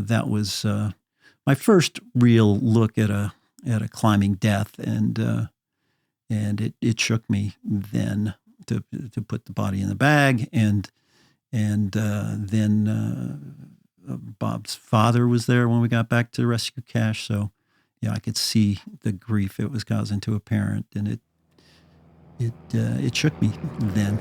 that was my first real look at a climbing death, and it shook me then to put the body in the bag, and then Bob's father was there when we got back to rescue cache, so yeah, I could see the grief it was causing to a parent, and it shook me then.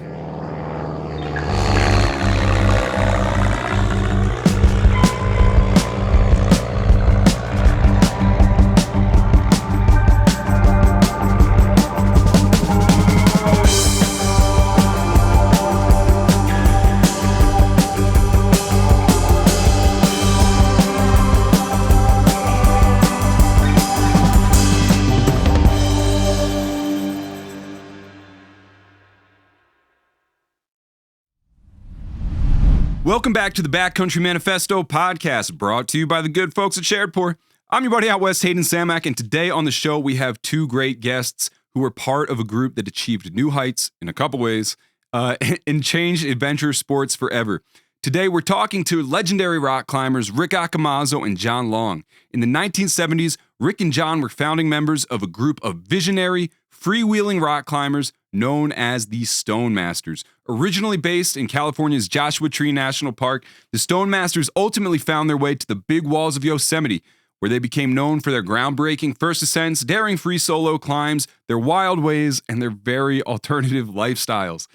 Welcome back to the Backcountry Manifesto podcast, brought to you by the good folks at Sharedpore. I'm your buddy out west, Hayden Samak, and today on the show we have two great guests who were part of a group that achieved new heights in a couple ways and changed adventure sports forever. Today we're talking to legendary rock climbers Rick Accomazzo and John Long. In the 1970s, Rick and John were founding members of a group of visionary, freewheeling rock climbers known as the Stonemasters. Originally based in California's Joshua Tree National Park, the Stonemasters ultimately found their way to the big walls of Yosemite, where they became known for their groundbreaking first ascents, daring free solo climbs, their wild ways, and their very alternative lifestyles.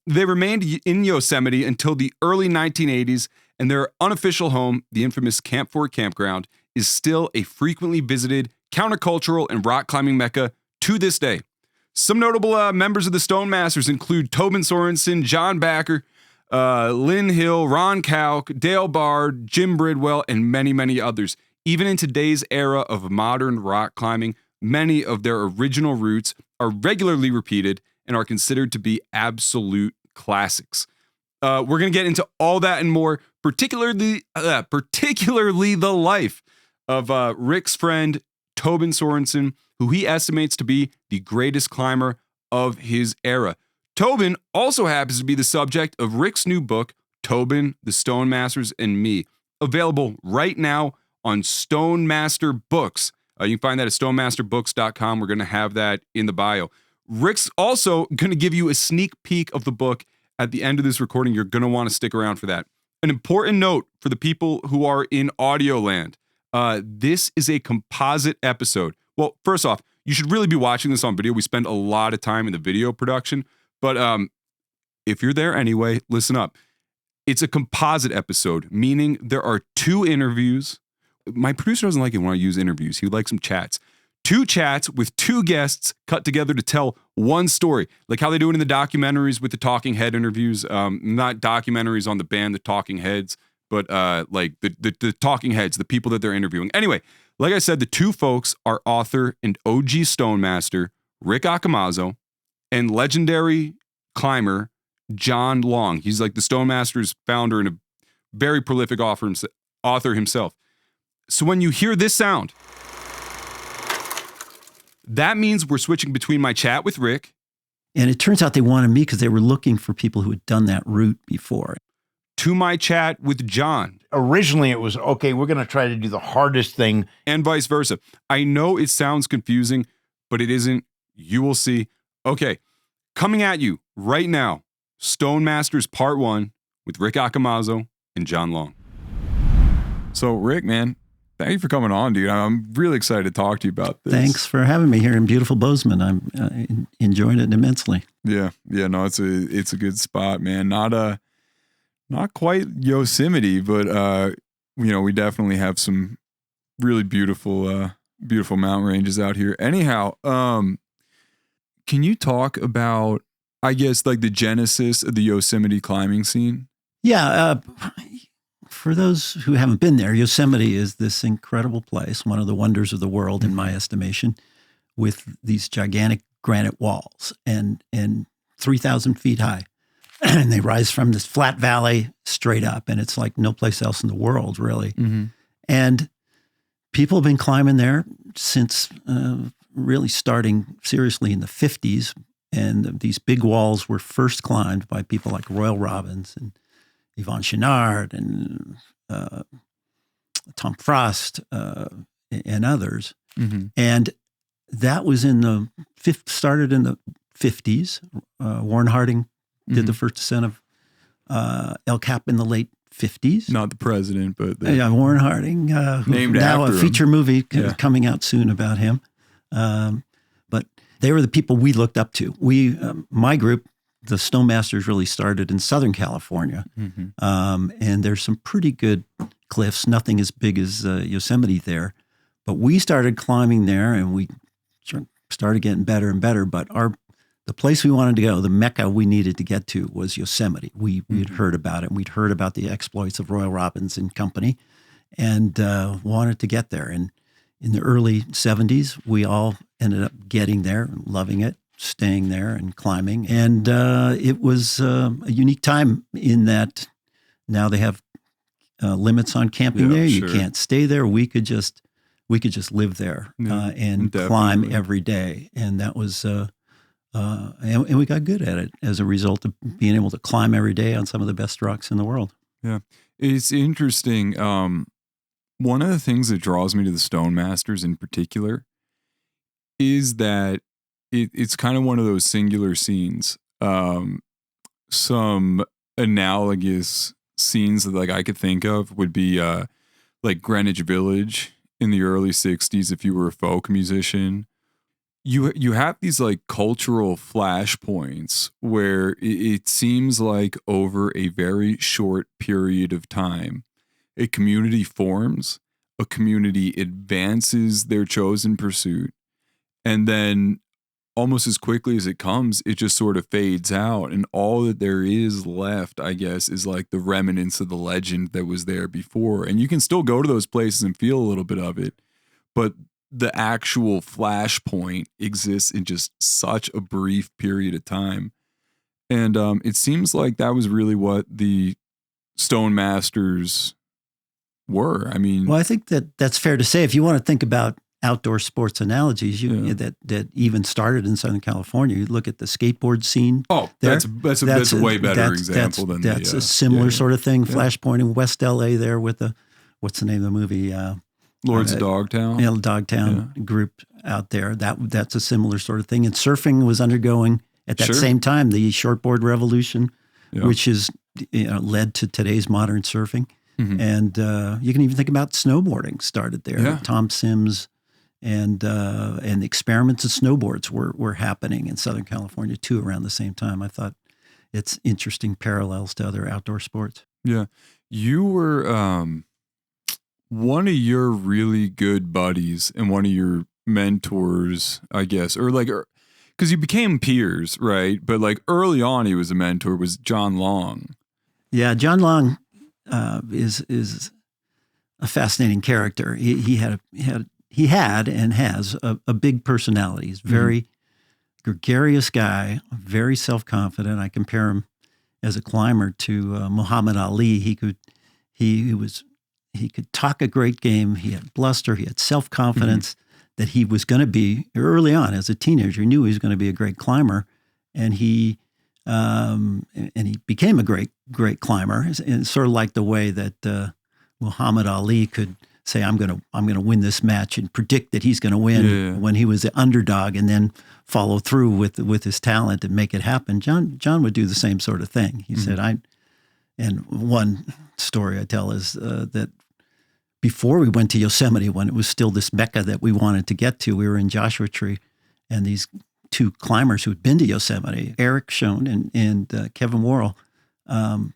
They remained in Yosemite until the early 1980s, and their unofficial home, the infamous Camp 4 campground, is still a frequently visited countercultural and rock climbing mecca to this day. Some notable members of the Stonemasters include Tobin Sorenson, John Backer, Lynn Hill, Ron Kauk, Dale Bard, Jim Bridwell, and many, many others. Even in today's era of modern rock climbing, many of their original routes are regularly repeated and are considered to be absolute classics. We're going to get into all that and more, particularly the life of Rick's friend, Tobin Sorenson, who he estimates to be the greatest climber of his era. Tobin also happens to be the subject of Rick's new book, Tobin, the Stonemasters, and Me, available right now on Stonemaster Books. You can find that at stonemasterbooks.com. We're going to have that in the bio. Rick's also going to give you a sneak peek of the book at the end of this recording. You're going to want to stick around for that. An important note for the people who are in audio land. This is a composite episode. Well, first off, you should really be watching this on video. We spend a lot of time in the video production, but if you're there anyway, listen up. It's a composite episode, meaning there are two interviews. My producer doesn't like it when I use interviews. He likes some chats. Two chats with two guests cut together to tell one story, like how they do it in the documentaries with the Talking Head interviews. Not documentaries on the band, the Talking Heads, but like the Talking Heads, the people that they're interviewing. Anyway, like I said, the two folks are author and OG Stonemaster Rick Accomazzo and legendary climber John Long. He's like the Stonemasters founder and a very prolific author himself. So when you hear this sound, that means we're switching between my chat with Rick. And it turns out they wanted me because they were looking for people who had done that route before. To my chat with John. Originally, it was, okay, we're going to try to do the hardest thing. And vice versa. I know it sounds confusing, but it isn't. You will see. Okay, coming at you right now, Stonemasters Part 1 with Rick Accomazzo and John Long. So, Rick, man, thank you for coming on, dude. I'm really excited to talk to you about this. Thanks for having me here in beautiful Bozeman. I'm enjoying it immensely. Yeah, no, it's a good spot, man. Not quite Yosemite, but we definitely have some really beautiful mountain ranges out here. Anyhow, can you talk about, I guess, like the genesis of the Yosemite climbing scene? Yeah, for those who haven't been there, Yosemite is this incredible place, one of the wonders of the world in my estimation, with these gigantic granite walls and 3,000 feet high. And they rise from this flat valley straight up, and it's like no place else in the world, really. Mm-hmm. And people have been climbing there since really starting seriously in the 50s. And these big walls were first climbed by people like Royal Robbins and Yvon Chouinard and Tom Frost, and others. Mm-hmm. And that was started in the 50s. Warren Harding did the first ascent of El Cap in the late 50s. Not the president, but Warren Harding, named now after a feature movie Yeah. coming out soon about him. But they were the people we looked up to. My group, the Stonemasters, really started in Southern California. Mm-hmm. And there's some pretty good cliffs, nothing as big as Yosemite there. But we started climbing there, and we started getting better and better. But the place we wanted to go, the Mecca we needed to get to, was Yosemite. We had heard about it. And we'd heard about the exploits of Royal Robbins and company, and wanted to get there. And in the early 70s, we all ended up getting there, loving it, staying there and climbing. And it was a unique time in that now they have limits on camping there. You can't stay there. We could just live there and climb every day. And that was, and we got good at it as a result of being able to climb every day on some of the best rocks in the world. Yeah. It's interesting. One of the things that draws me to the Stonemasters in particular is that it's kind of one of those singular scenes. Some analogous scenes that I could think of would be like Greenwich Village in the early 60s if you were a folk musician. You have these cultural flashpoints where it seems like over a very short period of time, a community forms, a community advances their chosen pursuit, and then almost as quickly as it comes, it just sort of fades out. And all that there is left, I guess, is the remnants of the legend that was there before. And you can still go to those places and feel a little bit of it, but the actual flashpoint exists in just such a brief period of time. And it seems like that was really what the Stonemasters were. I mean, well, I think that's fair to say. If you want to think about outdoor sports analogies, that even started in Southern California, you look at the skateboard scene. Oh, that's a way better example than that's a similar sort of thing. Flashpoint in West LA there with what's the name of the movie? Lords of Dogtown. Yeah, Dogtown group out there. That's a similar sort of thing. And surfing was undergoing at that same time the shortboard revolution, which is led to today's modern surfing. Mm-hmm. And you can even think about snowboarding started there. Yeah. Tom Sims and the experiments of snowboards were happening in Southern California too around the same time. I thought it's interesting parallels to other outdoor sports. Yeah. You were one of your really good buddies and one of your mentors, I guess, or because you became peers, right? But early on, he was a mentor, was John Long. Yeah, John Long is a fascinating character. He had and has a big personality. He's very gregarious guy, very self-confident. I compare him as a climber to Muhammad Ali. He could talk a great game. He had bluster. He had self-confidence that he was going to be, early on as a teenager, he knew he was going to be a great climber. And he became a great climber. And sort of like the way that Muhammad Ali could say, I'm going to win this match and predict that he's going to win when he was the underdog, and then follow through with his talent and make it happen. John would do the same sort of thing. He said, and one story I tell is that before we went to Yosemite, when it was still this Mecca that we wanted to get to, we were in Joshua Tree, and these two climbers who had been to Yosemite, Eric Schoen and Kevin Worrell,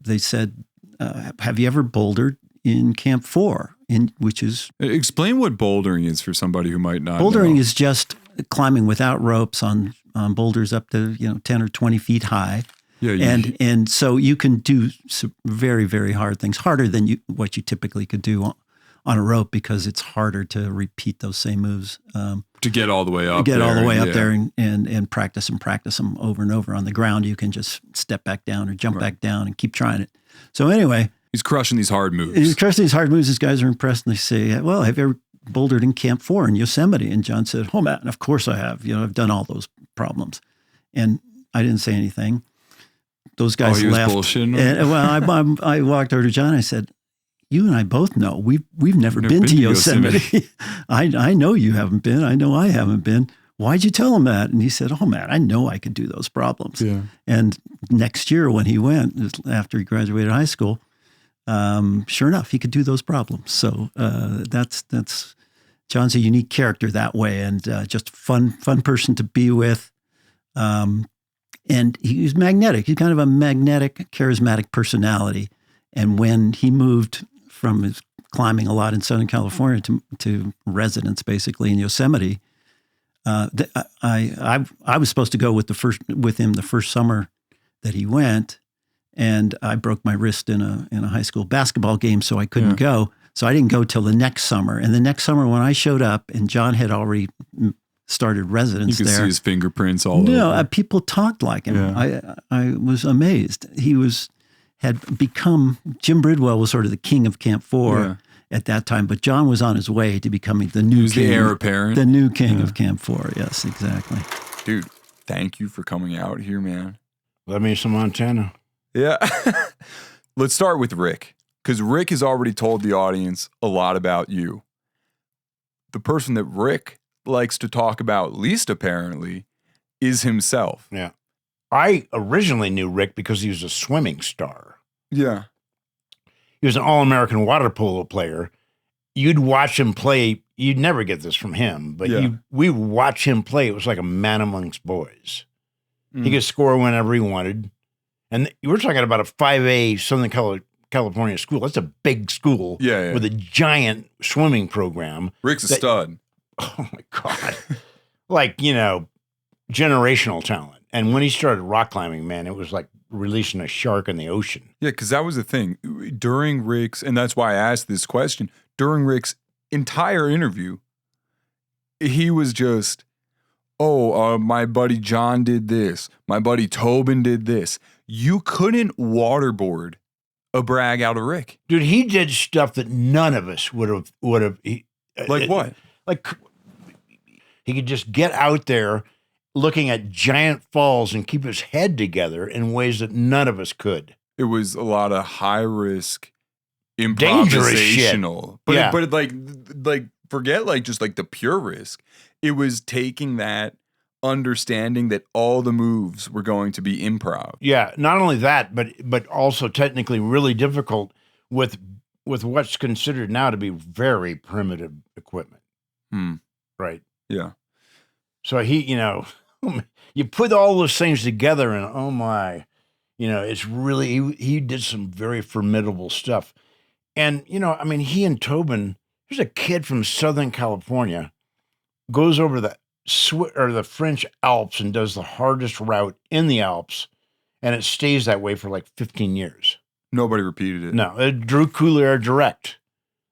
they said, have you ever bouldered in Camp 4? Which is... Explain what bouldering is for somebody who might not Bouldering know. is just climbing without ropes on boulders up to 10 or 20 feet high. Yeah, and so you can do some very, very hard things, harder than what you typically could do on a rope, because it's harder to repeat those same moves. To get all the way up there. All the way up there and practice them over and over. On the ground, you can just step back down or jump back down and keep trying it. So anyway... He's crushing these hard moves. These guys are impressed, and they say, well, have you ever bouldered in Camp 4 in Yosemite? And John said, oh, man, of course I have. I've done all those problems. And I didn't say anything. Those guys he was left. bullshitting? And, well, I walked over to John. I said, you and I both know we've never been to Yosemite. I know you haven't been. I know I haven't been. Why'd you tell him that? And he said, oh man, I know I could do those problems. Yeah. And next year when he went, after he graduated high school, sure enough, he could do those problems. So that's John's a unique character that way, and just fun person to be with. And he's magnetic. He's kind of a magnetic, charismatic personality. And when he moved from his climbing a lot in Southern California to residence basically in Yosemite, I was supposed to go with him the first summer that he went, and I broke my wrist in a high school basketball game, so I couldn't go. So I didn't go till the next summer. And the next summer when I showed up, and John had already started residence there. You could see his fingerprints all over. No, people talked like him. Yeah. I was amazed. He had become, Jim Bridwell was sort of the king of Camp 4 at that time, but John was on his way to becoming the new king. The heir apparent. The new king of Camp 4, yes, exactly. Dude, thank you for coming out here, man. Let me some Montana. Yeah. Let's start with Rick, because Rick has already told the audience a lot about you. The person that Rick likes to talk about least, apparently, is himself. Yeah. I originally knew Rick because he was a swimming star. Yeah. He was an all-American water polo player. You'd watch him play. You'd never get this from him, but we would watch him play. It was like a man amongst boys. He could score whenever he wanted. And we're talking about a 5A Southern California school. That's a big school with a giant swimming program. Rick's a stud. Oh, my God. Like, generational talent. And when he started rock climbing, man, it was like releasing a shark in the ocean. Yeah, because that was the thing. During Rick's, and that's why I asked this question, during Rick's entire interview, he was just, my buddy John did this. My buddy Tobin did this. You couldn't waterboard a brag out of Rick. Dude, he did stuff that none of us would have. Like what? Like he could just get out there looking at giant falls and keep his head together in ways that none of us could. It was a lot of high risk, improvisational. But like forget like just like the pure risk. It was taking that understanding that all the moves were going to be improv. Yeah, not only that, but also technically really difficult with what's considered now to be very primitive equipment. Right. Yeah. So he, you put all those things together and oh my, it's really, he did some very formidable stuff. And, he and Tobin, there's a kid from Southern California, goes over the French Alps and does the hardest route in the Alps. And it stays that way for like 15 years. Nobody repeated it. No, Drew Coulier direct.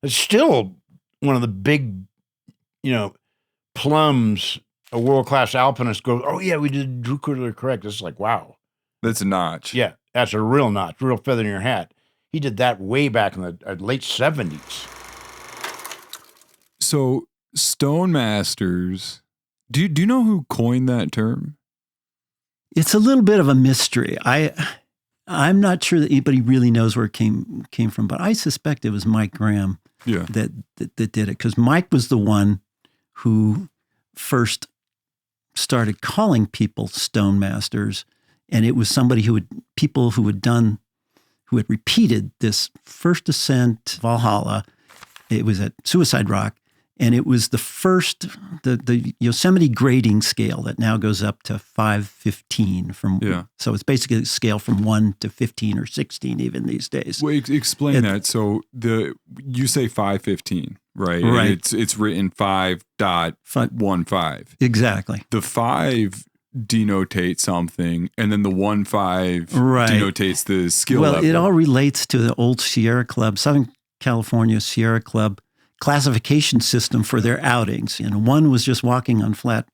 It's still one of the big, plums. A world-class alpinist goes, oh yeah, we did Drew Coulier correct. It's like, wow. That's a notch. Yeah, that's a real notch, real feather in your hat. He did that way back in the late 70s. So Stonemasters, do you know who coined that term? It's a little bit of a mystery. I'm not sure that anybody really knows where it came from, but I suspect it was Mike Graham that did it, because Mike was the one who first started calling people Stonemasters, and it was somebody who had repeated this first ascent Valhalla. It was at Suicide Rock, and it was the first the Yosemite grading scale that now goes up to 515 so it's basically a scale from 1 to 15 or 16 even these days. Well, explain that. So you say 515, right? Right. And it's written 5.15. Exactly. The 5 denotates something, and then the 15 denotates the skill level. Well, it all relates to the old Sierra Club, Southern California Sierra Club classification system for their outings. And 1 was just walking on flat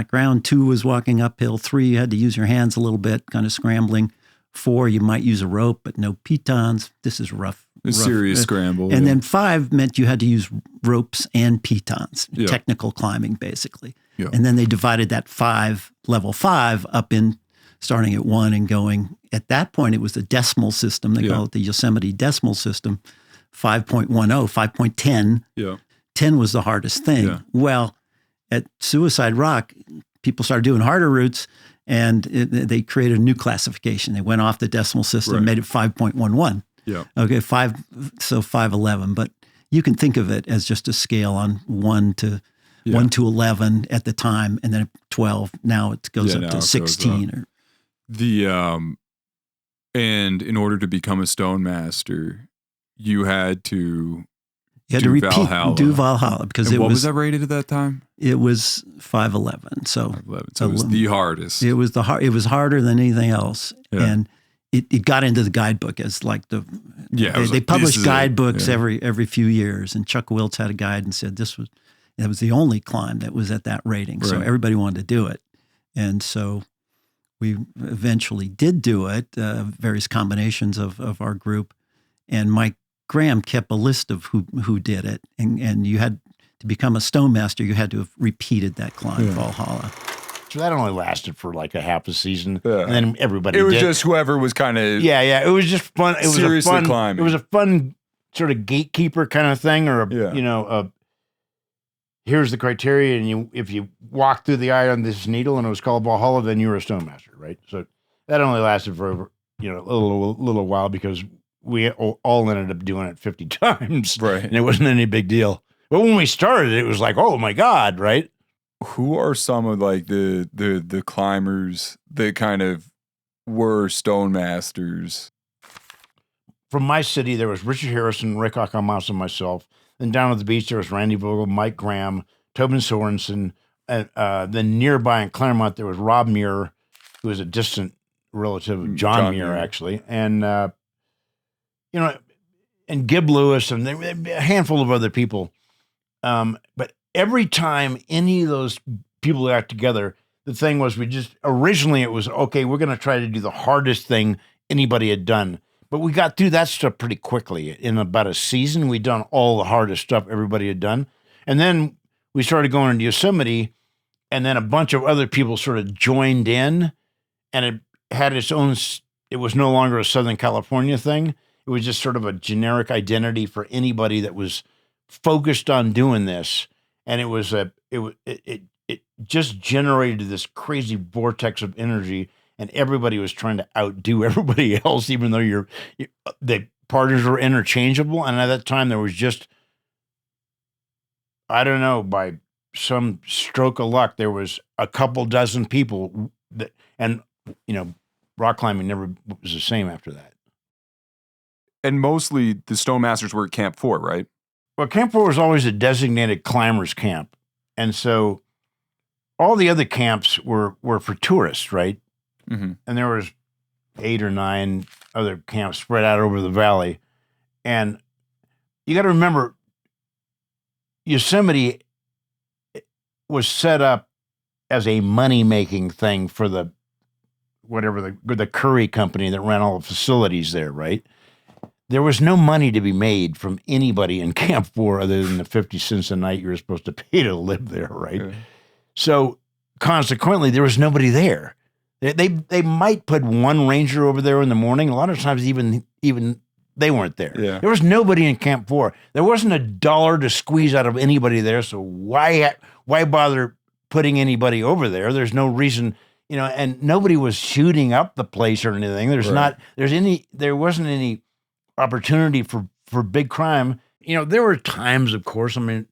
ground. 2 was walking uphill. 3, you had to use your hands a little bit, kind of scrambling. 4, you might use a rope, but no pitons. This is rough. A serious scramble. And then 5 meant you had to use ropes and pitons, technical climbing, basically. Yeah. And then they divided that level 5 up in starting at 1 and going. At that point, it was the decimal system. They call it the Yosemite decimal system. 5.10, 5.10. Yeah. 10 was the hardest thing. Yeah. Well, at Suicide Rock, people started doing harder routes, and they created a new classification. They went off the decimal system, Right. made it 5.11. Yeah. Okay, 511. But you can think of it as just a scale on 1 to 11 at the time, and then 12. Now it goes up to 16. And in order to become a Stonemaster, you had to repeat Valhalla. do Valhalla because what was that rated at that time? It was 511. So 511. So it was the hardest. It was It was harder than anything else, and it got into the guidebook as like they published guidebooks every few years, and Chuck Wiltz had a guide and said that was the only climb that was at that rating. So everybody wanted to do it, and so we eventually did do it. Various combinations of our group, and Mike Graham kept a list of who did it, and you had to become a Stonemaster. You had to have repeated that climb, Valhalla. So that only lasted for like a half a season, and then everybody. It was just whoever was kind of It was just fun. It was seriously a fun climbing. It was a fun sort of gatekeeper kind of thing, or here's the criteria, and if you walk through the eye on this needle and it was called Valhalla, then you were a Stonemaster, right? So that only lasted for a little while because we all ended up doing it 50 times, right? And it wasn't any big deal. But when we started, it was like, oh my God, right? Who are some of like the climbers that kind of were Stonemasters? From my city, there was Richard Harrison, Rick Accomazzo, myself. Then down at the beach, there was Randy Vogel, Mike Graham, Tobin Sorenson. And then nearby in Claremont, there was Rob Muir, who was a distant relative of John Muir, actually. And, and Gib Lewis and a handful of other people. But every time any of those people got together, the thing was originally it was, okay, we're going to try to do the hardest thing anybody had done. But we got through that stuff pretty quickly. In about a season, we'd done all the hardest stuff everybody had done. And then we started going into Yosemite, and then a bunch of other people sort of joined in, and it had its own, it was no longer a Southern California thing. It was just sort of a generic identity for anybody that was focused on doing this. And it just generated this crazy vortex of energy, and everybody was trying to outdo everybody else, even though the partners were interchangeable. And at that time, there was just, I don't know, by some stroke of luck, there was a couple dozen people rock climbing never was the same after that. And mostly the Stonemasters were at Camp 4, right? Well, Camp 4 was always a designated climbers camp. And so all the other camps were for tourists, right? Mm-hmm. And there was 8 or 9 other camps spread out over the valley. And you got to remember, Yosemite was set up as a money-making thing for the Curry company that ran all the facilities there, right? There was no money to be made from anybody in Camp 4 other than the 50 cents a night you were supposed to pay to live there, right? Yeah. So consequently, there was nobody there. They might put one ranger over there in the morning. A lot of times even they weren't there. Yeah. There was nobody in Camp 4. There wasn't $1 to squeeze out of anybody there. So why bother putting anybody over there? There's no reason, and nobody was shooting up the place or anything. There wasn't any opportunity for big crime. There were times, of course, there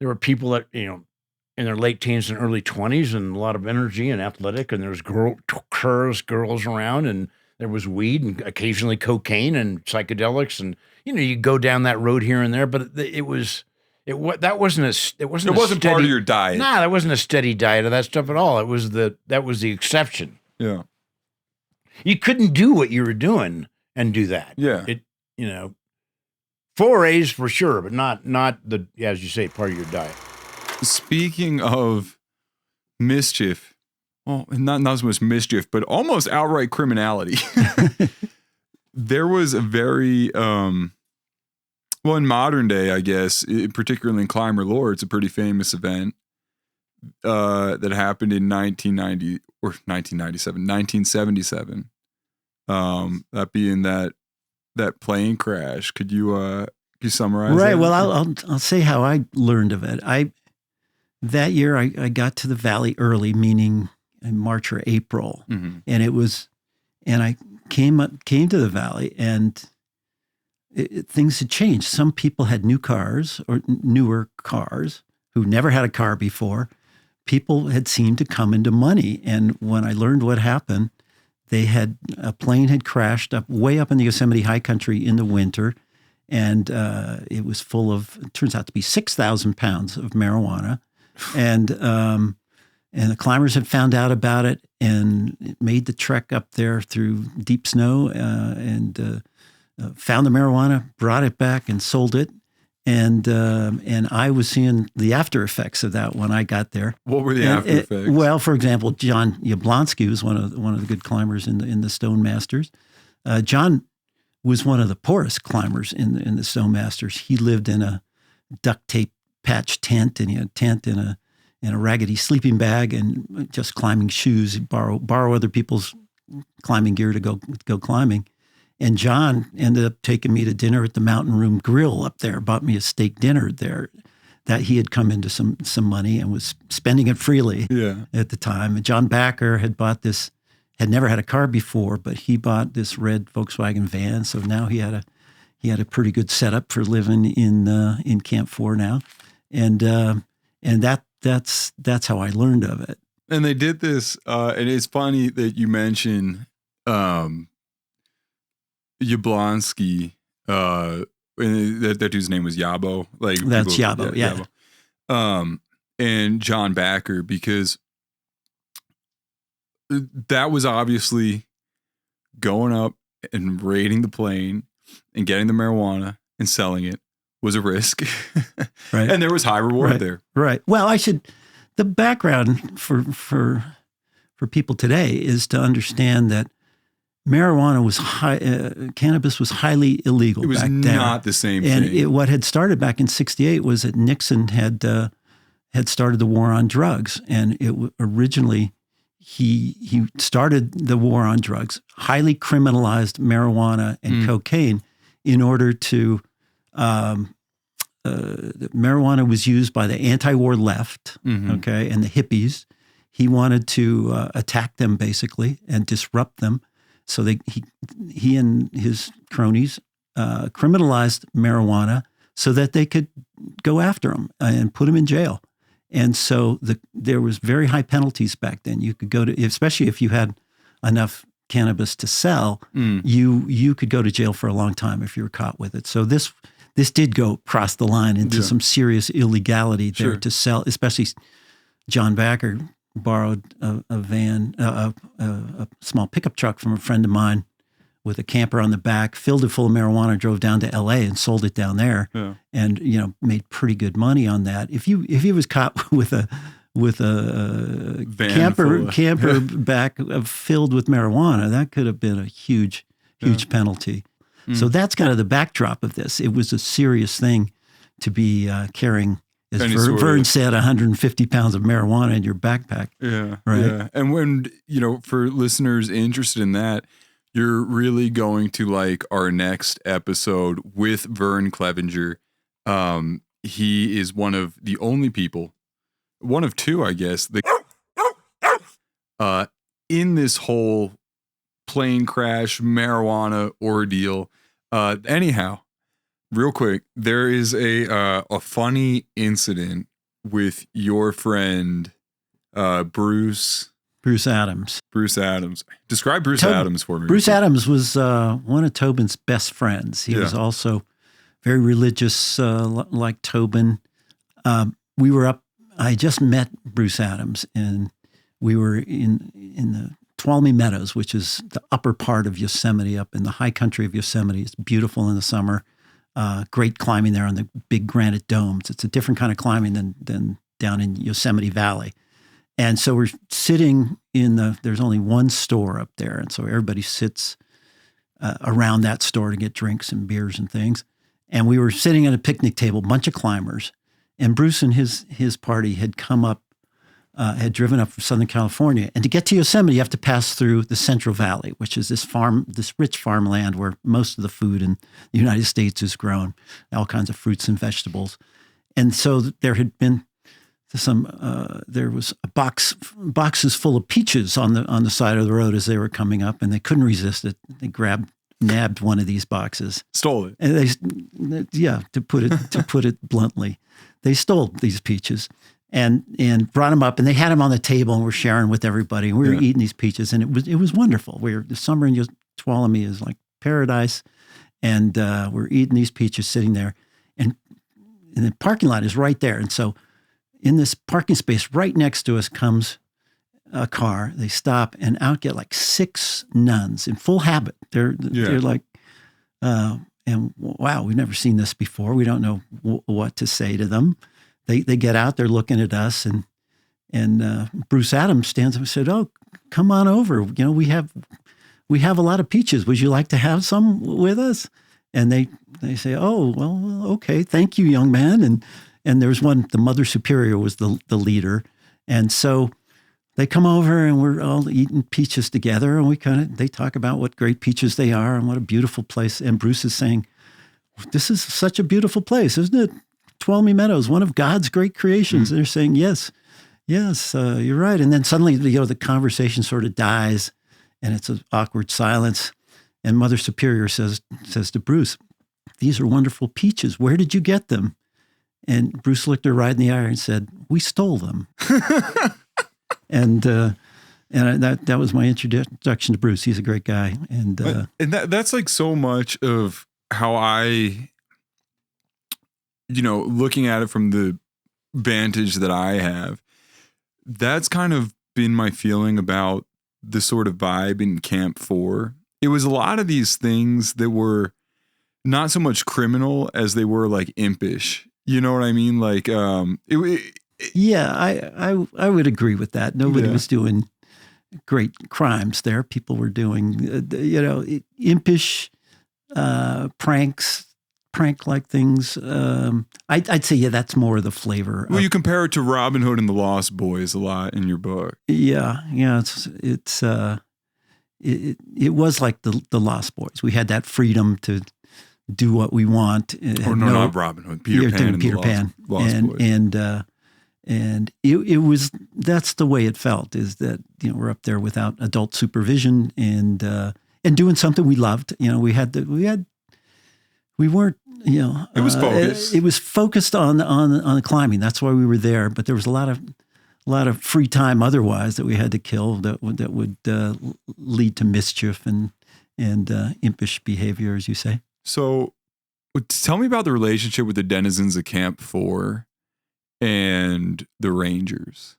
were people that, in their late teens and early 20s and a lot of energy and athletic, and there was girls around, and there was weed and occasionally cocaine and psychedelics, and you go down that road here and there, but it wasn't part of your diet. Nah, that wasn't a steady diet of that stuff at all. That was the exception. Yeah. You couldn't do what you were doing and do that. Yeah. Forays for sure, but not the, as you say, part of your diet. Speaking of mischief, well, not as much mischief, but almost outright criminality. There was a very, in modern day, I guess, particularly in climber lore, it's a pretty famous event that happened in 1977. That being that that plane crash. Could you summarize? Right. that? Well, I'll say how I learned of it. That year I got to the valley early, meaning in March or April, Mhm. and I came to the valley, and things had changed. Some people had new cars or newer cars who never had a car before. People had seemed to come into money, and when I learned what happened, a plane had crashed way up in the Yosemite high country in the winter, and it was full of, it turns out to be 6,000 pounds of marijuana. And the climbers had found out about it and made the trek up there through deep snow and found the marijuana, brought it back and sold it. And I was seeing the after effects of that when I got there. What were the after effects? Well, for example, John Yablonsky was one of the good climbers in the Stonemasters. John was one of the poorest climbers in the Stonemasters. He lived in a duct tape patch tent, and he had a tent in a raggedy sleeping bag and just climbing shoes. He'd borrow other people's climbing gear to go climbing. And John ended up taking me to dinner at the Mountain Room Grill up there, bought me a steak dinner there that he had come into some money and was spending it freely at the time. And John Backer had never had a car before, but he bought this red Volkswagen van. So now he had a pretty good setup for living in Camp 4 now. And that's how I learned of it. And they did this, and it's funny that you mention Yablonsky, that dude's name was Yabo. Like that's Yabo, yeah. Yabo. And John Backer, because that was obviously going up and raiding the plane and getting the marijuana and selling it was a risk. Right. And there was high reward there. Right. Well, the background for people today is to understand that marijuana was cannabis was highly illegal. It was back then. not the same thing. And what had started back in '68 was that Nixon had started the war on drugs, and originally he started the war on drugs, highly criminalized marijuana and cocaine in order to. Marijuana was used by the anti-war left, okay, and the hippies. He wanted to attack them basically and disrupt them. So he and his cronies criminalized marijuana so that they could go after him and put him in jail. And so there was very high penalties back then. You could go to, especially if you had enough cannabis to sell, you could go to jail for a long time if you were caught with it. So this did go across the line into some serious illegality there to sell, especially John Backer borrowed a van, a small pickup truck from a friend of mine with a camper on the back, filled it full of marijuana, drove down to LA and sold it down there, and made pretty good money on that. If he was caught with a camper back filled with marijuana, that could have been a huge penalty. So that's kind of the backdrop of this. It was a serious thing to be carrying, as Vern said, 150 pounds of marijuana in your backpack. Yeah. Right. Yeah. And when, for listeners interested in that, you're really going to like our next episode with Vern Clevenger. He is one of the only people, one of two, I guess, in this whole plane crash, marijuana ordeal. Anyhow, real quick, there is a funny incident with your friend, Bruce Adams. Describe Bruce Adams for me. Bruce Adams was one of Tobin's best friends. He was also very religious, like Tobin. We were up. I just met Bruce Adams, and we were in the Tuolumne Meadows, which is the upper part of Yosemite, up in the high country of Yosemite. It's beautiful in the summer. Great climbing there on the big granite domes. It's a different kind of climbing than down in Yosemite Valley. And so we're sitting there's only one store up there. And so everybody sits around that store to get drinks and beers and things. And we were sitting at a picnic table, a bunch of climbers. And Bruce and his party had come up had driven up from Southern California. And to get to Yosemite, you have to pass through the Central Valley, which is this rich farmland where most of the food in the United States is grown, all kinds of fruits and vegetables. And so there had been there was boxes full of peaches on the side of the road as they were coming up, and they couldn't resist it. They nabbed one of these boxes, Stole it. and to put it bluntly, they stole these peaches and brought them up, and they had them on the table, and we're sharing with everybody. And we were eating these peaches, and it was wonderful. The summer in Tuolumne is like paradise, and we're eating these peaches sitting there, and the parking lot is right there, and so. In this parking space right next to us comes a car. They stop, and out get like 6 nuns in full habit. They're like, and wow, we've never seen this before. We don't know what to say to them. They get out. They're looking at us, and Bruce Adams stands up and said, "Oh, come on over. You know, we have a lot of peaches. Would you like to have some with us?" And they say, "Oh, well, okay, thank you, young man." And there was one, the Mother Superior was the leader. And so they come over and we're all eating peaches together, and they talk about what great peaches they are and what a beautiful place. And Bruce is saying, "This is such a beautiful place, isn't it? Tuolumne Meadows, one of God's great creations." And they're saying, yes, you're right. And then suddenly, the conversation sort of dies and it's an awkward silence. And Mother Superior says to Bruce, "These are wonderful peaches. Where did you get them?" And Bruce looked her right in the eye and said, "We stole them." and that was my introduction to Bruce. He's a great guy. And that's like so much of how I, looking at it from the vantage that I have, that's kind of been my feeling about the sort of vibe in Camp 4. It was a lot of these things that were not so much criminal as they were like impish. You know what I mean? Like, I would agree with that. Nobody was doing great crimes there. People were doing, impish prank-like things. I'd say, that's more of the flavor. Well, you compare it to Robin Hood and the Lost Boys a lot in your book. Yeah. It was like the Lost Boys. We had that freedom to do what we want. Not Robin Hood, Peter Pan and Peter Pan. Lost Boys. And it was, that's the way it felt, is that, we're up there without adult supervision and doing something we loved. We weren't, it was focused. It was focused on climbing. That's why we were there. But there was a lot of free time otherwise that we had to kill that would lead to mischief and impish behavior, as you say. So tell me about the relationship with the denizens of Camp 4 and the Rangers.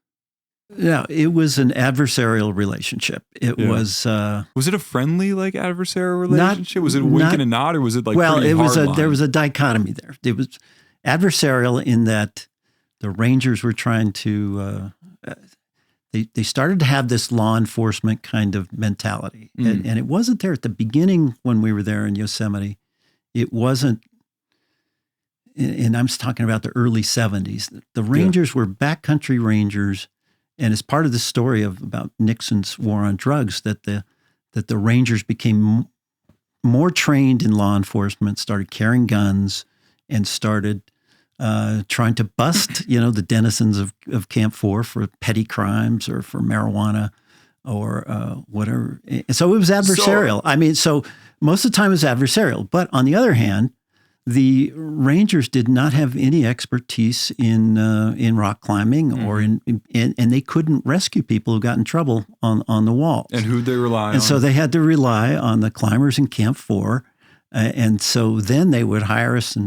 Yeah, it was an adversarial relationship. It was. Was it a friendly, like, adversarial relationship? Was it a wink and a nod, or was it like? Well, there was a dichotomy there. It was adversarial in that the Rangers were trying to. They started to have this law enforcement kind of mentality, and it wasn't there at the beginning when we were there in Yosemite. It wasn't. And I'm talking about the early 70s. The Rangers were backcountry Rangers. And it's part of the story about Nixon's war on drugs that the Rangers became more trained in law enforcement, started carrying guns, and started trying to bust, the denizens of Camp 4 for petty crimes or for marijuana or whatever. So it was adversarial. So most of the time it was adversarial. But on the other hand, the Rangers did not have any expertise in rock climbing or and they couldn't rescue people who got in trouble on the walls. And who'd they rely on? And so they had to rely on the climbers in Camp 4. And so then they would hire us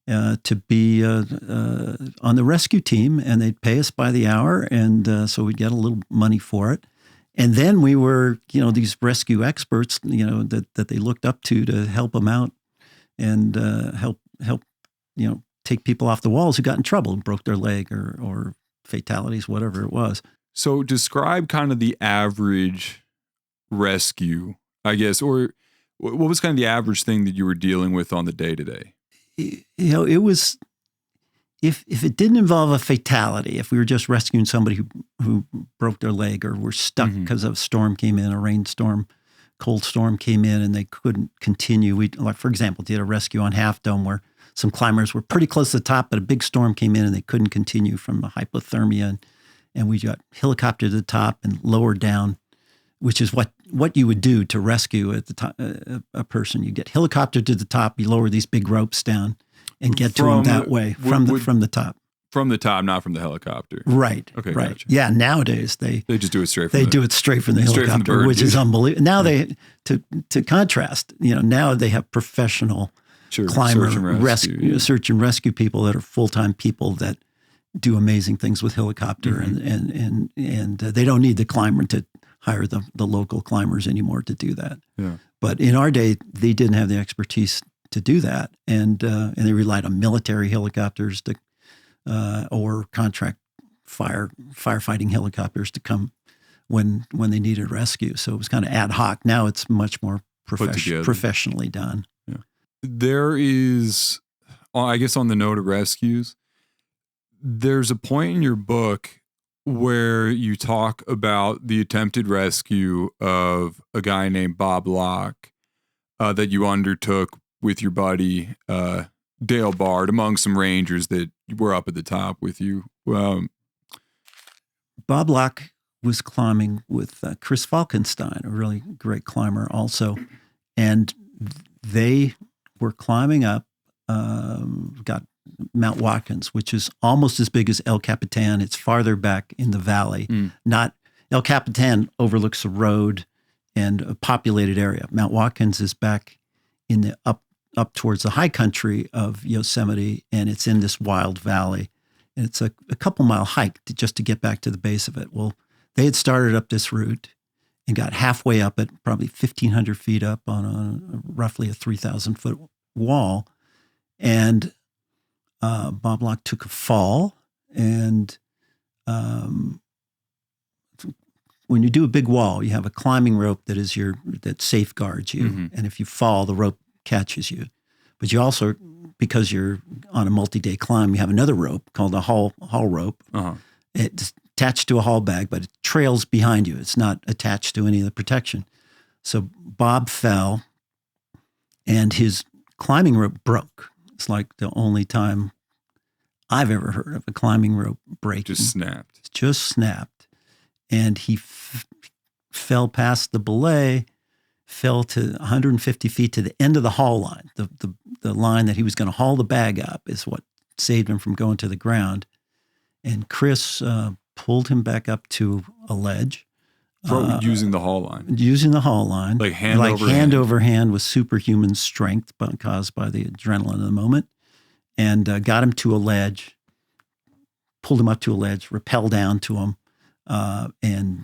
to be on the rescue team, and they'd pay us by the hour. And so we'd get a little money for it. And then we were, these rescue experts, that they looked up to help them out. And help take people off the walls who got in trouble and broke their leg or fatalities, whatever it was. So describe kind of the average rescue, I guess, or what was kind of the average thing that you were dealing with on the day-to-day? It if it didn't involve a fatality, if we were just rescuing somebody who broke their leg or were stuck because a storm came in, a rainstorm, cold storm came in, and they couldn't continue. We, like for example, did a rescue on Half Dome where some climbers were pretty close to the top, but a big storm came in and they couldn't continue from the hypothermia, and we got helicoptered to the top and lowered down, which is what you would do to rescue at the top, a person. You get helicoptered to the top, you lower these big ropes down, and get to them that way from the top. From the top, not from the helicopter. Right. Okay. Right. Gotcha. Yeah. Nowadays they just do it straight. Do it straight from the helicopter, which is unbelievable. Now they to contrast, now they have professional climber search and rescue people that are full-time people that do amazing things with helicopter, and they don't need the climber to hire the local climbers anymore to do that. Yeah. But in our day, they didn't have the expertise to do that, and they relied on military helicopters to or contract firefighting helicopters to come when they needed rescue. So it was kind of ad hoc. Now it's much more professionally done. Yeah. There is, I guess, on the note of rescues, there's a point in your book where you talk about the attempted rescue of a guy named Bob Locke that you undertook with your buddy Dale Bard, among some rangers that were up at the top with you. Bob Locke was climbing with Chris Falkenstein, a really great climber also, and they were climbing up, got Mount Watkins, which is almost as big as El Capitan. It's farther back in the valley. Not El Capitan overlooks a road and a populated area. Mount Watkins is back in the up towards the high country of Yosemite, and it's in this wild valley. And it's a couple mile hike just to get back to the base of it. Well, they had started up this route and got halfway up it, probably 1,500 feet up on roughly a 3,000 foot wall. And Bob Locke took a fall, and when you do a big wall, you have a climbing rope that safeguards you, and if you fall, the rope catches you. But you also, because you're on a multi-day climb, you have another rope called a haul rope. It's attached to a haul bag, but it trails behind you. It's not attached to any of the protection. So Bob fell, and his climbing rope broke. It's like the only time I've ever heard of a climbing rope breaking. Just snapped. And he fell past the belay, fell to 150 feet to the end of the haul line. The line that he was going to haul the bag up is what saved him from going to the ground. And Chris pulled him back up to a ledge. Using the haul line. Using the haul line. Like hand over hand with superhuman strength caused by the adrenaline of the moment. And got him to a ledge, pulled him up to a ledge, rappelled down to him, and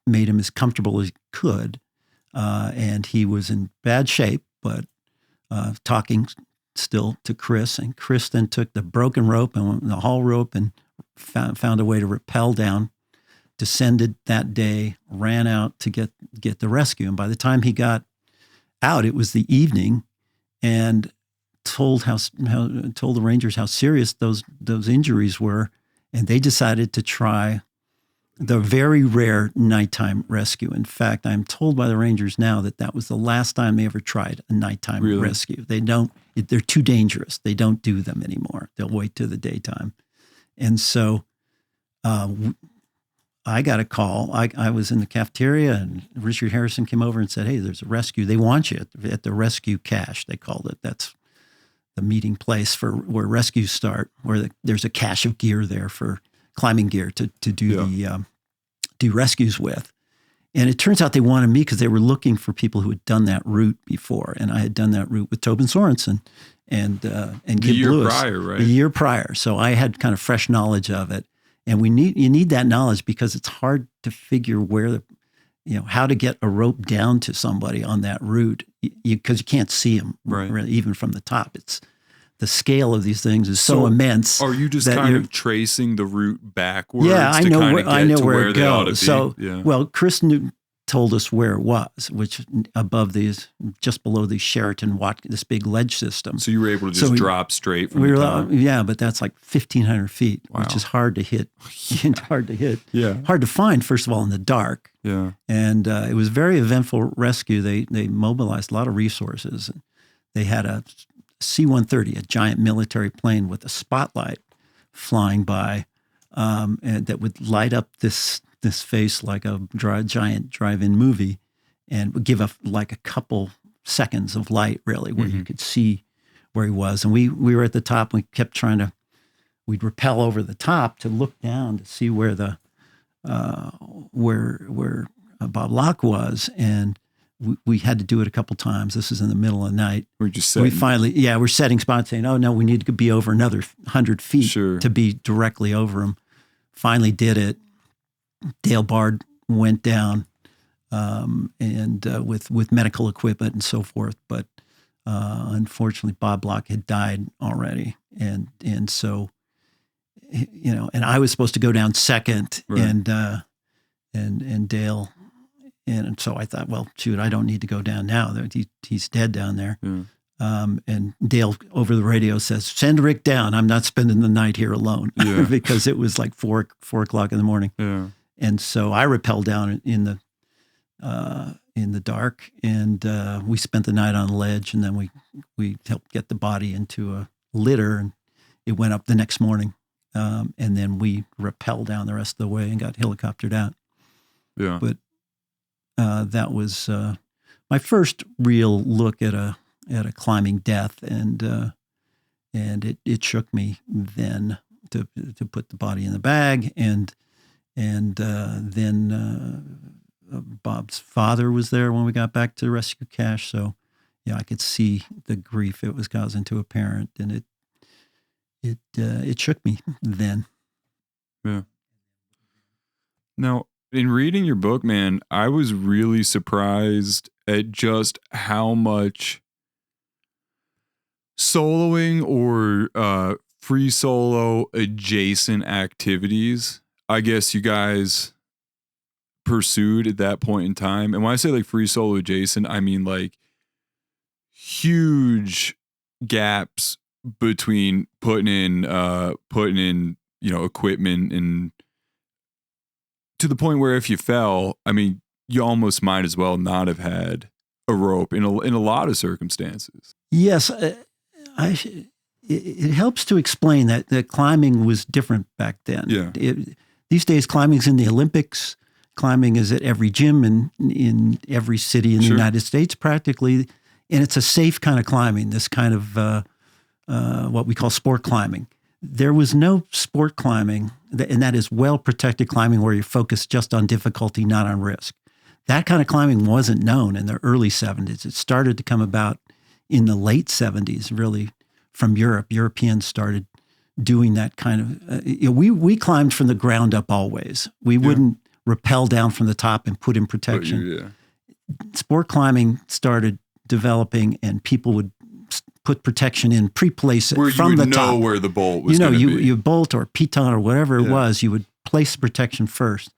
made him as comfortable as he could. And he was in bad shape, but talking still to Chris. And Chris then took the broken rope and the haul rope and found a way to rappel down, descended that day, ran out to get the rescue. And by the time he got out, it was the evening, and told the Rangers how serious those injuries were, and they decided to try the very rare nighttime rescue. In fact, I'm told by the Rangers now that was the last time they ever tried a nighttime rescue. They're too dangerous. They don't do them anymore. They'll wait till the daytime. And so I got a call. I was in the cafeteria, and Richard Harrison came over and said, "Hey, there's a rescue. They want you at the rescue cache," they called it. That's the meeting place for where rescues start, where there's a cache of gear there for climbing gear to do rescues with. And it turns out they wanted me because they were looking for people who had done that route before. And I had done that route with Tobin Sorenson and Gib Lewis. Prior, right? The year prior. So I had kind of fresh knowledge of it. And you need that knowledge because it's hard to figure how to get a rope down to somebody on that route, because you can't see them really, even from the top. It's the scale of these things is so immense. Are you just kind of tracing the route backwards? Yeah, I know where it goes. Well, Chris told us where it was, which just below the Sheraton this big ledge system. So you were able to just drop straight from the top? Yeah, but that's like 1,500 feet, Wow. which is hard to hit. Hard to hit. Yeah. Hard to find, first of all, in the dark. Yeah. And it was a very eventful rescue. They mobilized a lot of resources. They had a C-130, a giant military plane with a spotlight flying by, and that would light up this face like a giant drive-in movie, and would give a couple seconds of light, really, where you could see where he was. And we were at the top. And we kept we'd rappel over the top to look down to see where where Bob Locke was, and we had to do it a couple times. This is in the middle of the night. We're just setting. We're setting spots, saying, "Oh no, we need to be over another 100 feet to be directly over him." Finally, did it. Dale Bard went down, and with medical equipment and so forth. But unfortunately, Bob Locke had died already, and so and I was supposed to go down second, right. and Dale. And so I thought, well, shoot, I don't need to go down now. He's dead down there. Yeah. And Dale over the radio says, "Send Rick down. I'm not spending the night here alone," because it was like 4 o'clock in the morning. Yeah. And so I rappelled down in the dark, and we spent the night on a ledge, and then we helped get the body into a litter, and it went up the next morning. And then we rappelled down the rest of the way and got helicoptered out. Yeah. But that was my first real look at a climbing death, and it shook me then to put the body in the bag, and then Bob's father was there when we got back to rescue cache, so yeah, I could see the grief it was causing to a parent, and it shook me then. Yeah. Now, in reading your book, man, I was really surprised at just how much soloing or free solo adjacent activities I guess you guys pursued at that point in time. And when I say like free solo adjacent, I mean like huge gaps between putting in equipment, and to the point where if you fell, I mean, you almost might as well not have had a rope in a lot of circumstances. Yes, it helps to explain that climbing was different back then. Yeah. These days, climbing's in the Olympics. Climbing is at every gym in every city in the United States practically, and it's a safe kind of climbing. This kind of what we call sport climbing. There was no sport climbing, and that is well-protected climbing where you're focused just on difficulty, not on risk. That kind of climbing wasn't known in the early 70s. It started to come about in the late 70s, really, from Europe. Europeans started doing that kind of we climbed from the ground up always. We wouldn't rappel down from the top and put in protection. Sport climbing started developing, and people would put protection in, pre-place it where from the top. You would know where the bolt was going to be. You bolt or piton or whatever it was, you would place the protection first.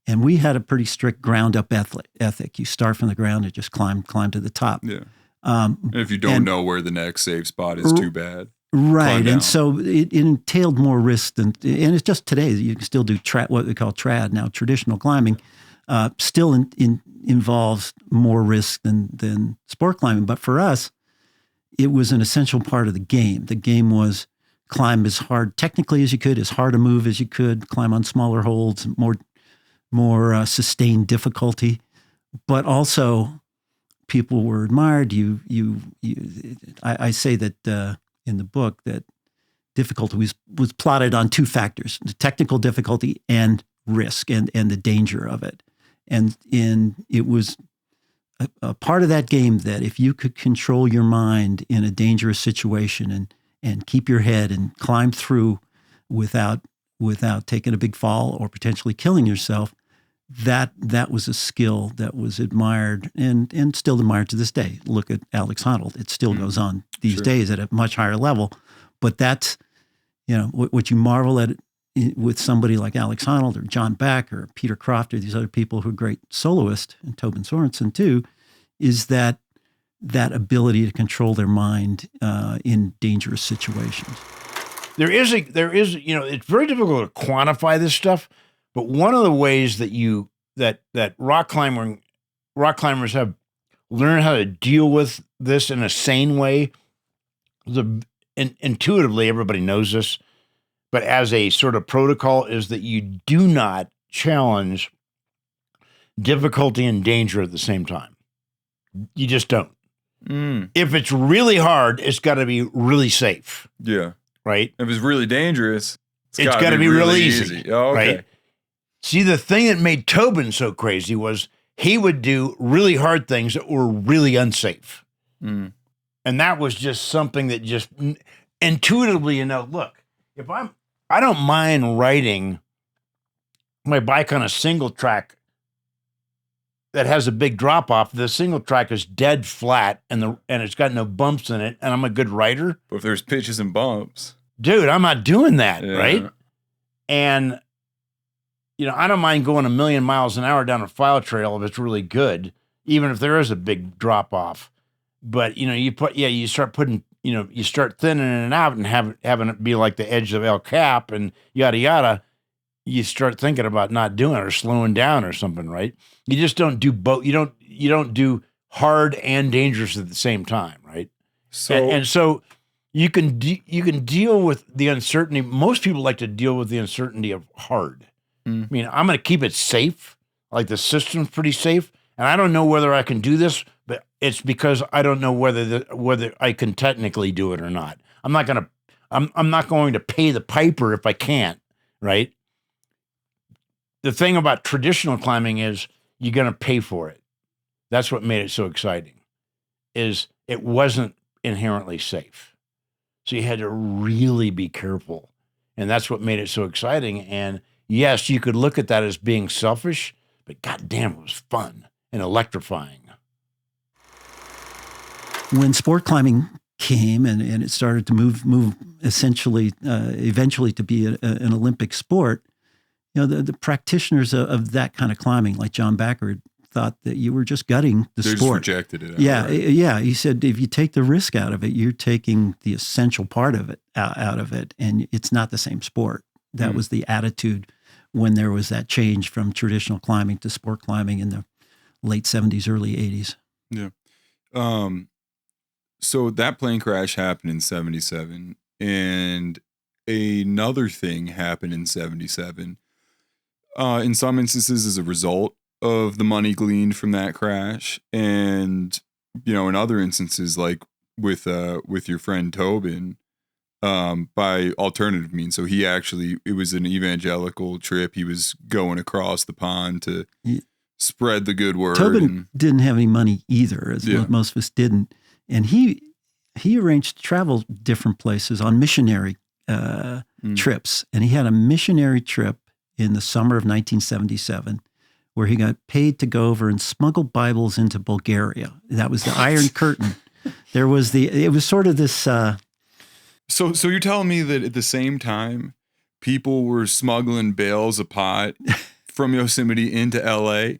And we had a pretty strict ground-up ethic. You start from the ground and just climb to the top. Yeah. And if you don't know where the next safe spot is, too bad. Right. And so it entailed more risk and it's just today, you can still do what we call trad now, traditional climbing, still involves more risk than sport climbing. But for us, it was an essential part of the game. The game was climb as hard technically as you could, as hard a move as you could, climb on smaller holds, more sustained difficulty, but also people were admired. I say that in the book that difficulty was plotted on two factors: the technical difficulty and risk, and the danger of it. And it was a part of that game that if you could control your mind in a dangerous situation and keep your head and climb through without taking a big fall or potentially killing yourself, that was a skill that was admired and still admired to this day. Look at Alex Honnold. It still goes on these days at a much higher level. But that's, what you marvel at with somebody like Alex Honnold or John Beck or Peter Croft or these other people who are great soloists, and Tobin Sorenson too, is that ability to control their mind in dangerous situations. There is, it's very difficult to quantify this stuff, but one of the ways that rock climbers have learned how to deal with this in a sane way, intuitively everybody knows this, but as a sort of protocol, is that you do not challenge difficulty and danger at the same time. You just don't. If it's really hard, it's got to be really safe. Yeah. Right? If it's really dangerous, it's got to be really easy. Oh, okay. Right? See, the thing that made Tobin so crazy was he would do really hard things that were really unsafe. And that was just something that just intuitively, look, if I don't mind riding my bike on a single track that has a big drop off. The single track is dead flat and it's got no bumps in it, and I'm a good rider. But if there's pitches and bumps, dude, I'm not doing that, right? And I don't mind going 1,000,000 miles an hour down a file trail if it's really good, even if there is a big drop off. But you start putting, you start thinning it out and having it be like the edge of El Cap and yada yada. You start thinking about not doing it or slowing down or something, right? You just don't do both. You don't do hard and dangerous at the same time, right? So you can deal with the uncertainty. Most people like to deal with the uncertainty of hard. I mean, I'm going to keep it safe. Like the system's pretty safe, and I don't know whether I can do this, but it's because I don't know whether I can technically do it or not. I'm not going to pay the piper if I can't, right? The thing about traditional climbing is you're going to pay for it. That's what made it so exciting, is it wasn't inherently safe. So you had to really be careful. And that's what made it so exciting. And yes, you could look at that as being selfish, but goddamn, it was fun and electrifying. When sport climbing came and it started to move essentially, eventually to be an Olympic sport, the practitioners of that kind of climbing, like John Backard, thought that you were just gutting the sport. Just rejected it. Yeah. He said, if you take the risk out of it, you're taking the essential part of it out of it, and it's not the same sport. That was the attitude when there was that change from traditional climbing to sport climbing in the late 70s, early 80s. Yeah. So that plane crash happened in 77, and another thing happened in 77. In some instances as a result of the money gleaned from that crash. And, in other instances, like with your friend Tobin, by alternative means. So it was an evangelical trip. He was going across the pond to spread the good word. Tobin didn't have any money either, as most of us didn't. And he arranged to travel different places on missionary trips. And he had a missionary trip in the summer of 1977, where he got paid to go over and smuggle Bibles into Bulgaria. That was the Iron Curtain. It was sort of this. So you're telling me that at the same time, people were smuggling bales of pot from Yosemite into LA,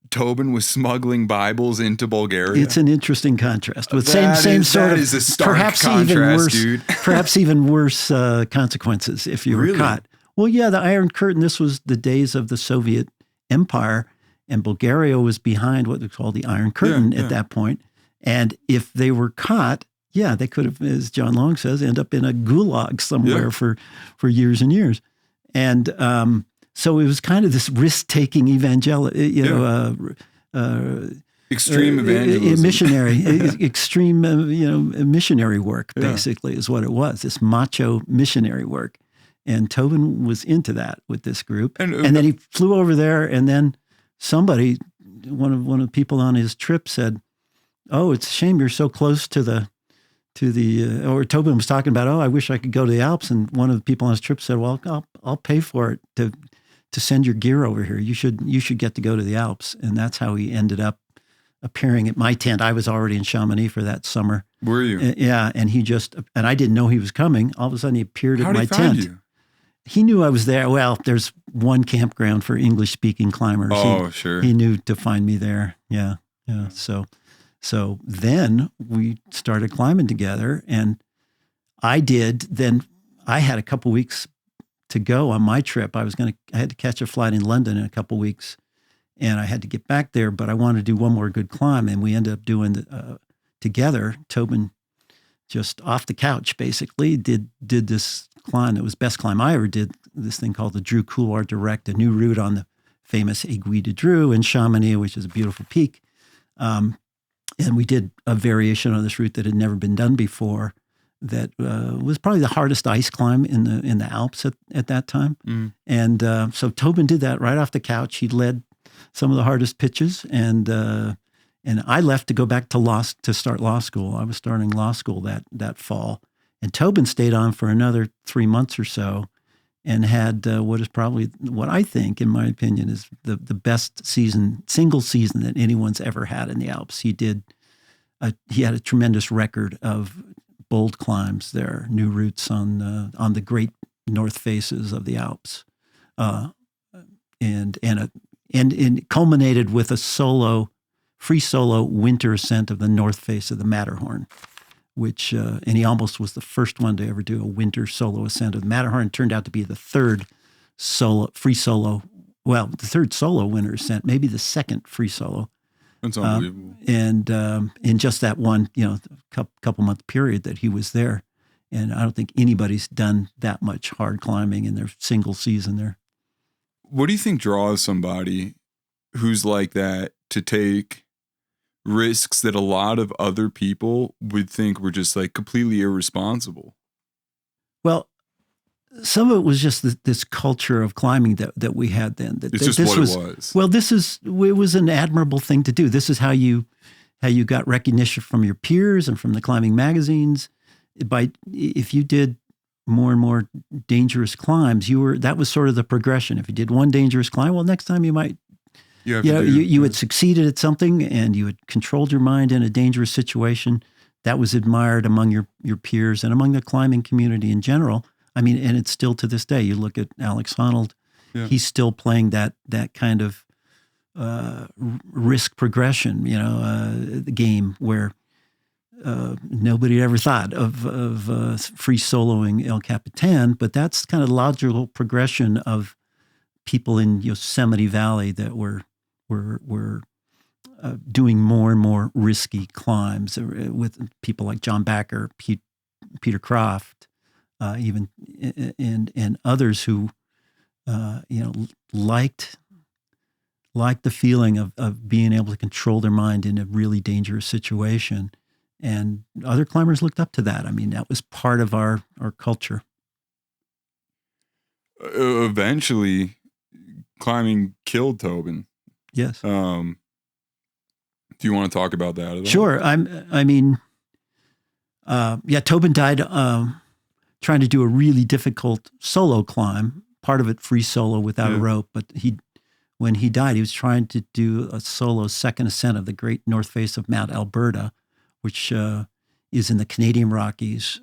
Tobin was smuggling Bibles into Bulgaria? It's an interesting contrast. With same sort of, is a stark perhaps contrast, even worse, dude. perhaps even worse consequences if you were caught. Well, yeah, the Iron Curtain, this was the days of the Soviet Empire, and Bulgaria was behind what we call the Iron Curtain at that point. And if they were caught, they could have, as John Long says, end up in a gulag somewhere for years and years. And so it was kind of this risk-taking extreme evangelism, missionary, extreme, missionary work, basically, is what it was, this macho missionary work. And Tobin was into that with this group. And then he flew over there, and then somebody, one of the people on his trip said, "Oh, it's a shame you're so close to the or Tobin was talking about, I wish I could go to the Alps." And one of the people on his trip said, "Well, I'll pay for it to send your gear over here. You should get to go to the Alps." And that's how he ended up appearing at my tent. I was already in Chamonix for that summer. Were you? Yeah. And I didn't know he was coming. All of a sudden he appeared at my tent. he knew I was there. Well, there's one campground for English-speaking climbers. Oh, sure. He knew to find me there. Yeah. So then we started climbing together, and I had a couple weeks to go on my trip. I had to catch a flight in London in a couple weeks, and I had to get back there, but I wanted to do one more good climb, and we ended up doing together. Tobin, just off the couch, basically did this climb. It was the best climb I ever did. This thing called the Drew Couloir Direct, a new route on the famous Aiguille de Drew in Chamonix, which is a beautiful peak. And we did a variation on this route that had never been done before. That was probably the hardest ice climb in the Alps at that time. Mm. And so Tobin did that right off the couch. He led some of the hardest pitches, and I left to go back to start law school. I was starting law school that fall, and Tobin stayed on for another 3 months or so, and had what I think, in my opinion, is the best single season that anyone's ever had in the Alps. He had a tremendous record of bold climbs there, new routes on the great north faces of the Alps, and it culminated with a free solo winter ascent of the north face of the Matterhorn, which and he almost was the first one to ever do a winter solo ascent of the Matterhorn. It turned out to be the third solo winter ascent, maybe the second free solo. That's unbelievable. And in just that one, couple month period that he was there, and I don't think anybody's done that much hard climbing in their single season there. What do you think draws somebody who's like that to take risks that a lot of other people would think were just like completely irresponsible? Well, some of it was just this culture of climbing that we had then. It's just what it was. Well, it was an admirable thing to do. This is how you got recognition from your peers and from the climbing magazines. If you did more and more dangerous climbs, that was sort of the progression. If you did one dangerous climb, well, next time you might, you had succeeded at something and you had controlled your mind in a dangerous situation. That was admired among your peers and among the climbing community in general. I mean, and it's still to this day. You look at Alex Honnold, he's still playing that kind of risk progression, the game where nobody ever thought of free soloing El Capitan, but that's kind of the logical progression of people in Yosemite Valley that were doing more and more risky climbs with people like John Backer, Peter Croft, even and others who liked the feeling of being able to control their mind in a really dangerous situation, and other climbers looked up to that. I mean, that was part of our culture. Eventually, climbing killed Tobin. Yes. Do you want to talk about that at all? Sure. Tobin died trying to do a really difficult solo climb, part of it free solo without a rope. But when he died, he was trying to do a solo second ascent of the great north face of Mount Alberta, which is in the Canadian Rockies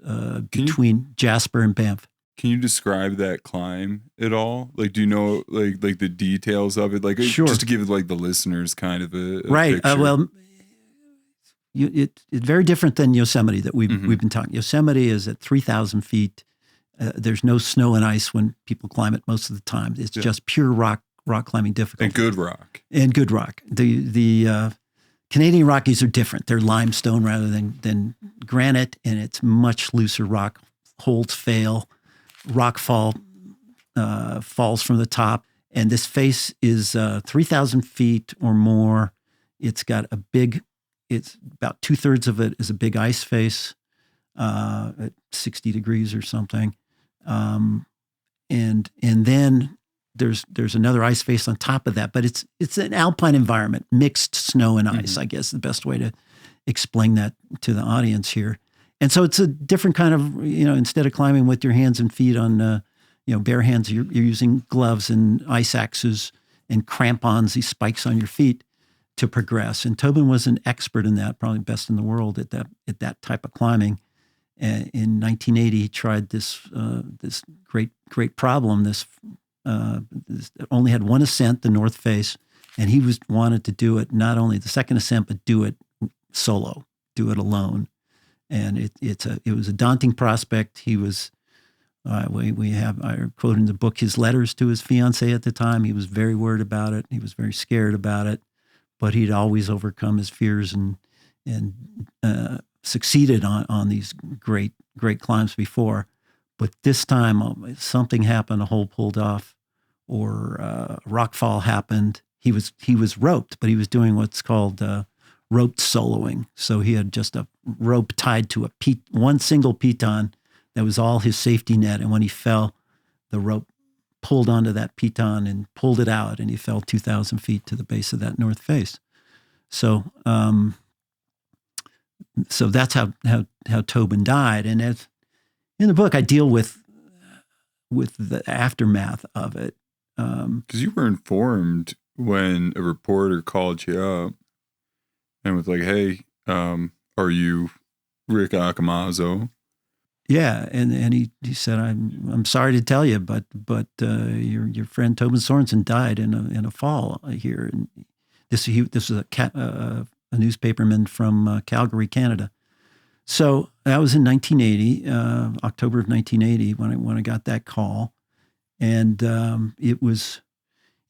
between Jasper and Banff. Can you describe that climb at all? Like, do you know like the details of it? Like, sure. Just to give like the listeners kind of a right. picture. It's very different than Yosemite that we've been talking. Yosemite is at 3,000 feet. There's no snow and ice when people climb it most of the time. It's just pure rock climbing difficulty. And good rock. The Canadian Rockies are different. They're limestone rather than granite, and it's much looser rock. Holds fail. Rock falls from the top. And this face is 3,000 feet or more. It's got it's about 2/3 of it is a big ice face at 60 degrees or something. And then there's another ice face on top of that, but it's an alpine environment, mixed snow and ice, I guess is the best way to explain that to the audience here. And so it's a different kind of, instead of climbing with your hands and feet on, bare hands, you're using gloves and ice axes and crampons, these spikes on your feet to progress. And Tobin was an expert in that, probably best in the world at that type of climbing. In 1980, he tried this great problem. This only had one ascent, the North Face, and he wanted to do it not only the second ascent, but do it solo, do it alone. And it was a daunting prospect. He was I quote in the book his letters to his fiancée at the time. He was very worried about it. He was very scared about it, but he'd always overcome his fears and succeeded on these great climbs before. But this time something happened, a hole pulled off, or a rock fall happened. He was roped, but he was doing what's called roped soloing. So he had just a rope tied to one single piton. That was all his safety net. And when he fell, the rope pulled onto that piton and pulled it out, and he fell 2,000 feet to the base of that North Face. So, so that's how Tobin died. And as in the book, I deal with the aftermath of it. Because you were informed when a reporter called you up and was like, "Hey, are you Rick Accomazzo?" Yeah, and he said, "I'm sorry to tell you, but your friend Tobin Sorenson died in a fall here." And this was a newspaperman from Calgary, Canada. So that was in 1980, October of 1980, when I got that call, and it was.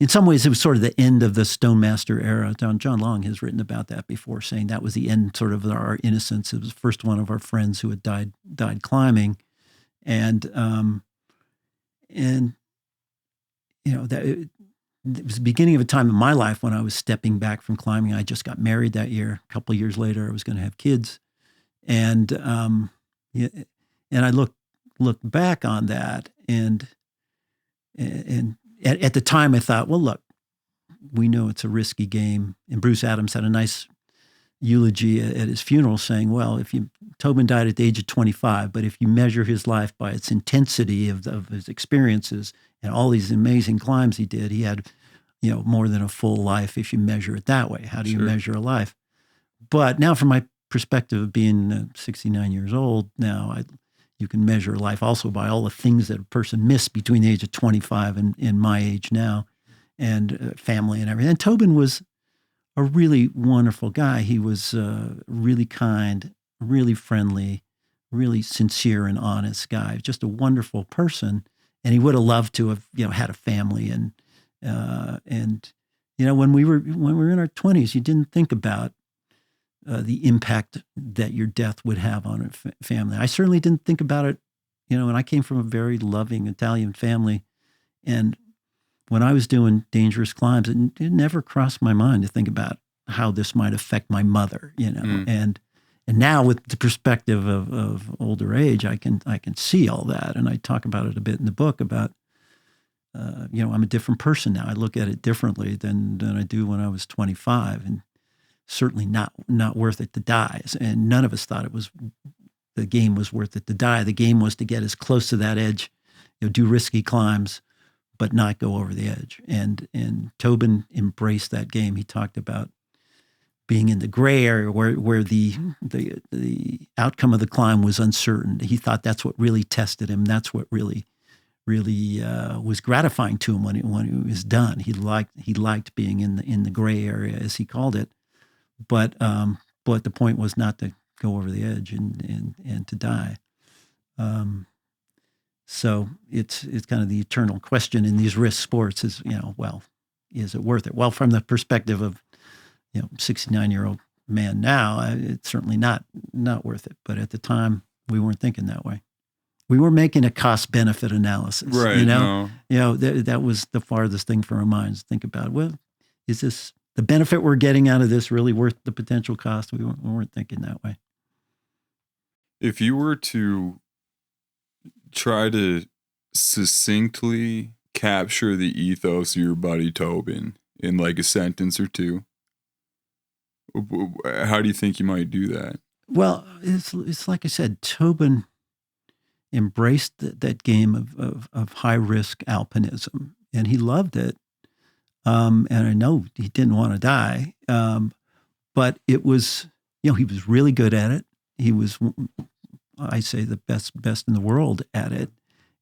In some ways, it was sort of the end of the Stonemaster era. John Long has written about that before, saying that was the end sort of our innocence. It was the first one of our friends who had died climbing. And that it was the beginning of a time in my life when I was stepping back from climbing. I just got married that year. A couple of years later, I was going to have kids. And I look back on that and at the time, I thought, well, look, we know it's a risky game. And Bruce Adams had a nice eulogy at his funeral saying, well, Tobin died at the age of 25, but if you measure his life by its intensity of his experiences and all these amazing climbs he did, he had, more than a full life if you measure it that way. How do you measure a life? But now from my perspective of being 69 years old now, you can measure life also by all the things that a person missed between the age of 25 and my age now, and family and everything. And Tobin was a really wonderful guy. He was really kind, really friendly, really sincere and honest guy. Just a wonderful person. And he would have loved to have, had a family. And when we were in our 20s, you didn't think about the impact that your death would have on a family. I certainly didn't think about it, and I came from a very loving Italian family. And when I was doing dangerous climbs, it never crossed my mind to think about how this might affect my mother, And now with the perspective of older age, I can see all that. And I talk about it a bit in the book about, I'm a different person now. I look at it differently than I do when I was 25. And certainly not worth it to die. And none of us thought the game was worth it to die. The game was to get as close to that edge, do risky climbs, but not go over the edge. And Tobin embraced that game. He talked about being in the gray area where the outcome of the climb was uncertain. He thought that's what really tested him. That's what really was gratifying to him when it was done. He liked being in the gray area, as he called it. But the point was not to go over the edge and to die. So it's kind of the eternal question in these risk sports is, is it worth it? Well, from the perspective of, 69-year-old man now, it's certainly not worth it. But at the time, we weren't thinking that way. We were making a cost-benefit analysis. Right. That was the farthest thing from our minds. Think about, well, is this the benefit we're getting out of this really worth the potential cost? We weren't thinking that way. If you were to try to succinctly capture the ethos of your buddy Tobin in like a sentence or two, how do you think you might do that? Well, it's like I said, Tobin embraced that game of high risk alpinism, and he loved it. And I know he didn't want to die, but it was, he was really good at it. He was I say the best in the world at it.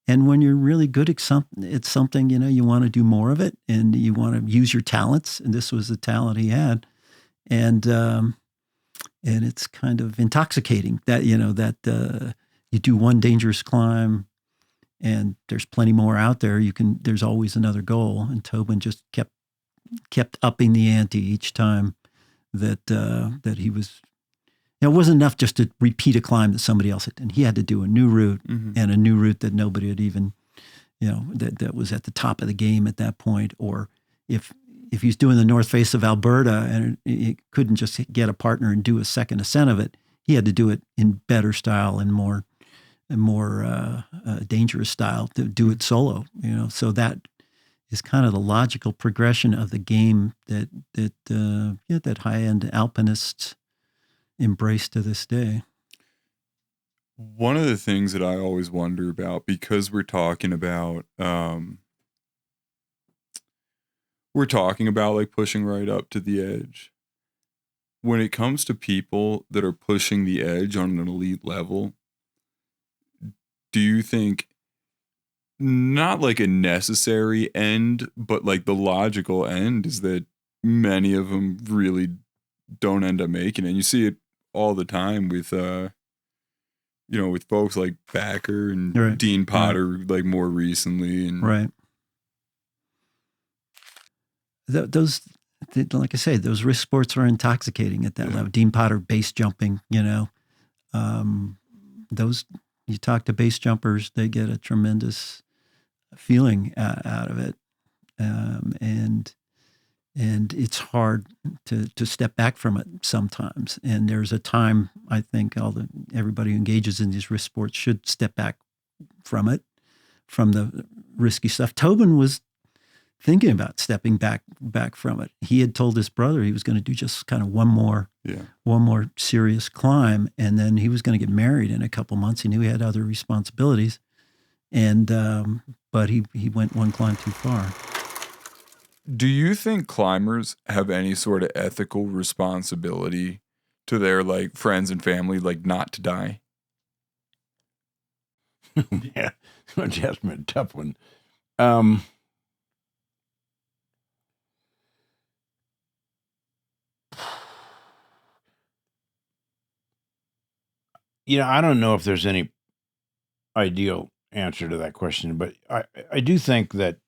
And when you're really good at something, you want to do more of it, and you want to use your talents. And this was the talent he had, and it's kind of intoxicating that you do one dangerous climb, and there's plenty more out there. There's always another goal, and Tobin just kept upping the ante each time that he was. It wasn't enough just to repeat a climb that somebody else had done. He had to do a new route, and a new route that nobody had even, that was at the top of the game at that point. Or if he's doing the north face of Alberta and he couldn't just get a partner and do a second ascent of it, he had to do it in better style and more dangerous style to do it solo. So that is kind of the logical progression of the game that high-end alpinists embrace to this day. One of the things that I always wonder about, because we're talking about like pushing right up to the edge. When it comes to people that are pushing the edge on an elite level, do you think not like a necessary end, but like the logical end is that many of them really don't end up making it? And you see it all the time with with folks like Backer and Right. Dean Potter, like more recently, and Right. Those, like I say, those risk sports are intoxicating at that level. Dean Potter base jumping, those, you talk to base jumpers, they get a tremendous feeling out of it, and it's hard to step back from it sometimes. And there's a time, I think everybody who engages in these risk sports should step back from it, from the risky stuff. Tobin was thinking about stepping back from it. He had told his brother he was going to do just kind of one more serious climb, and then he was going to get married in a couple months. He knew he had other responsibilities, and but he went one climb too far. Do you think climbers have any sort of ethical responsibility to their like friends and family, like not to die? Yeah, that's a tough one. I don't know if there's any ideal answer to that question, but I do think that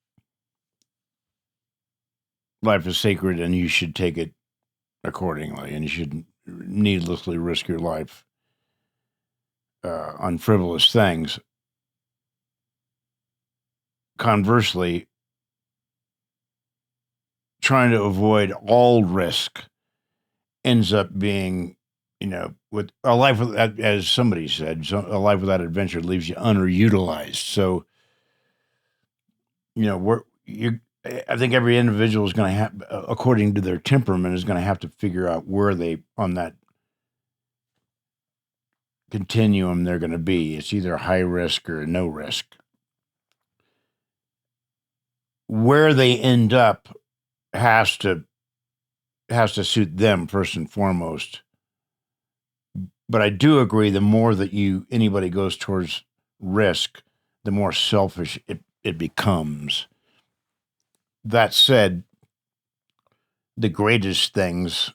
life is sacred and you should take it accordingly, and you shouldn't needlessly risk your life on frivolous things. Conversely, trying to avoid all risk ends up being, with a life, as somebody said, a life without adventure leaves you underutilized. So, I think every individual is going to have, according to their temperament, is going to have to figure out where they, on that continuum, they're going to be. It's either high risk or no risk. Where they end up has to suit them first and foremost. But I do agree, the more that anybody goes towards risk, the more selfish it becomes. That said, the greatest things,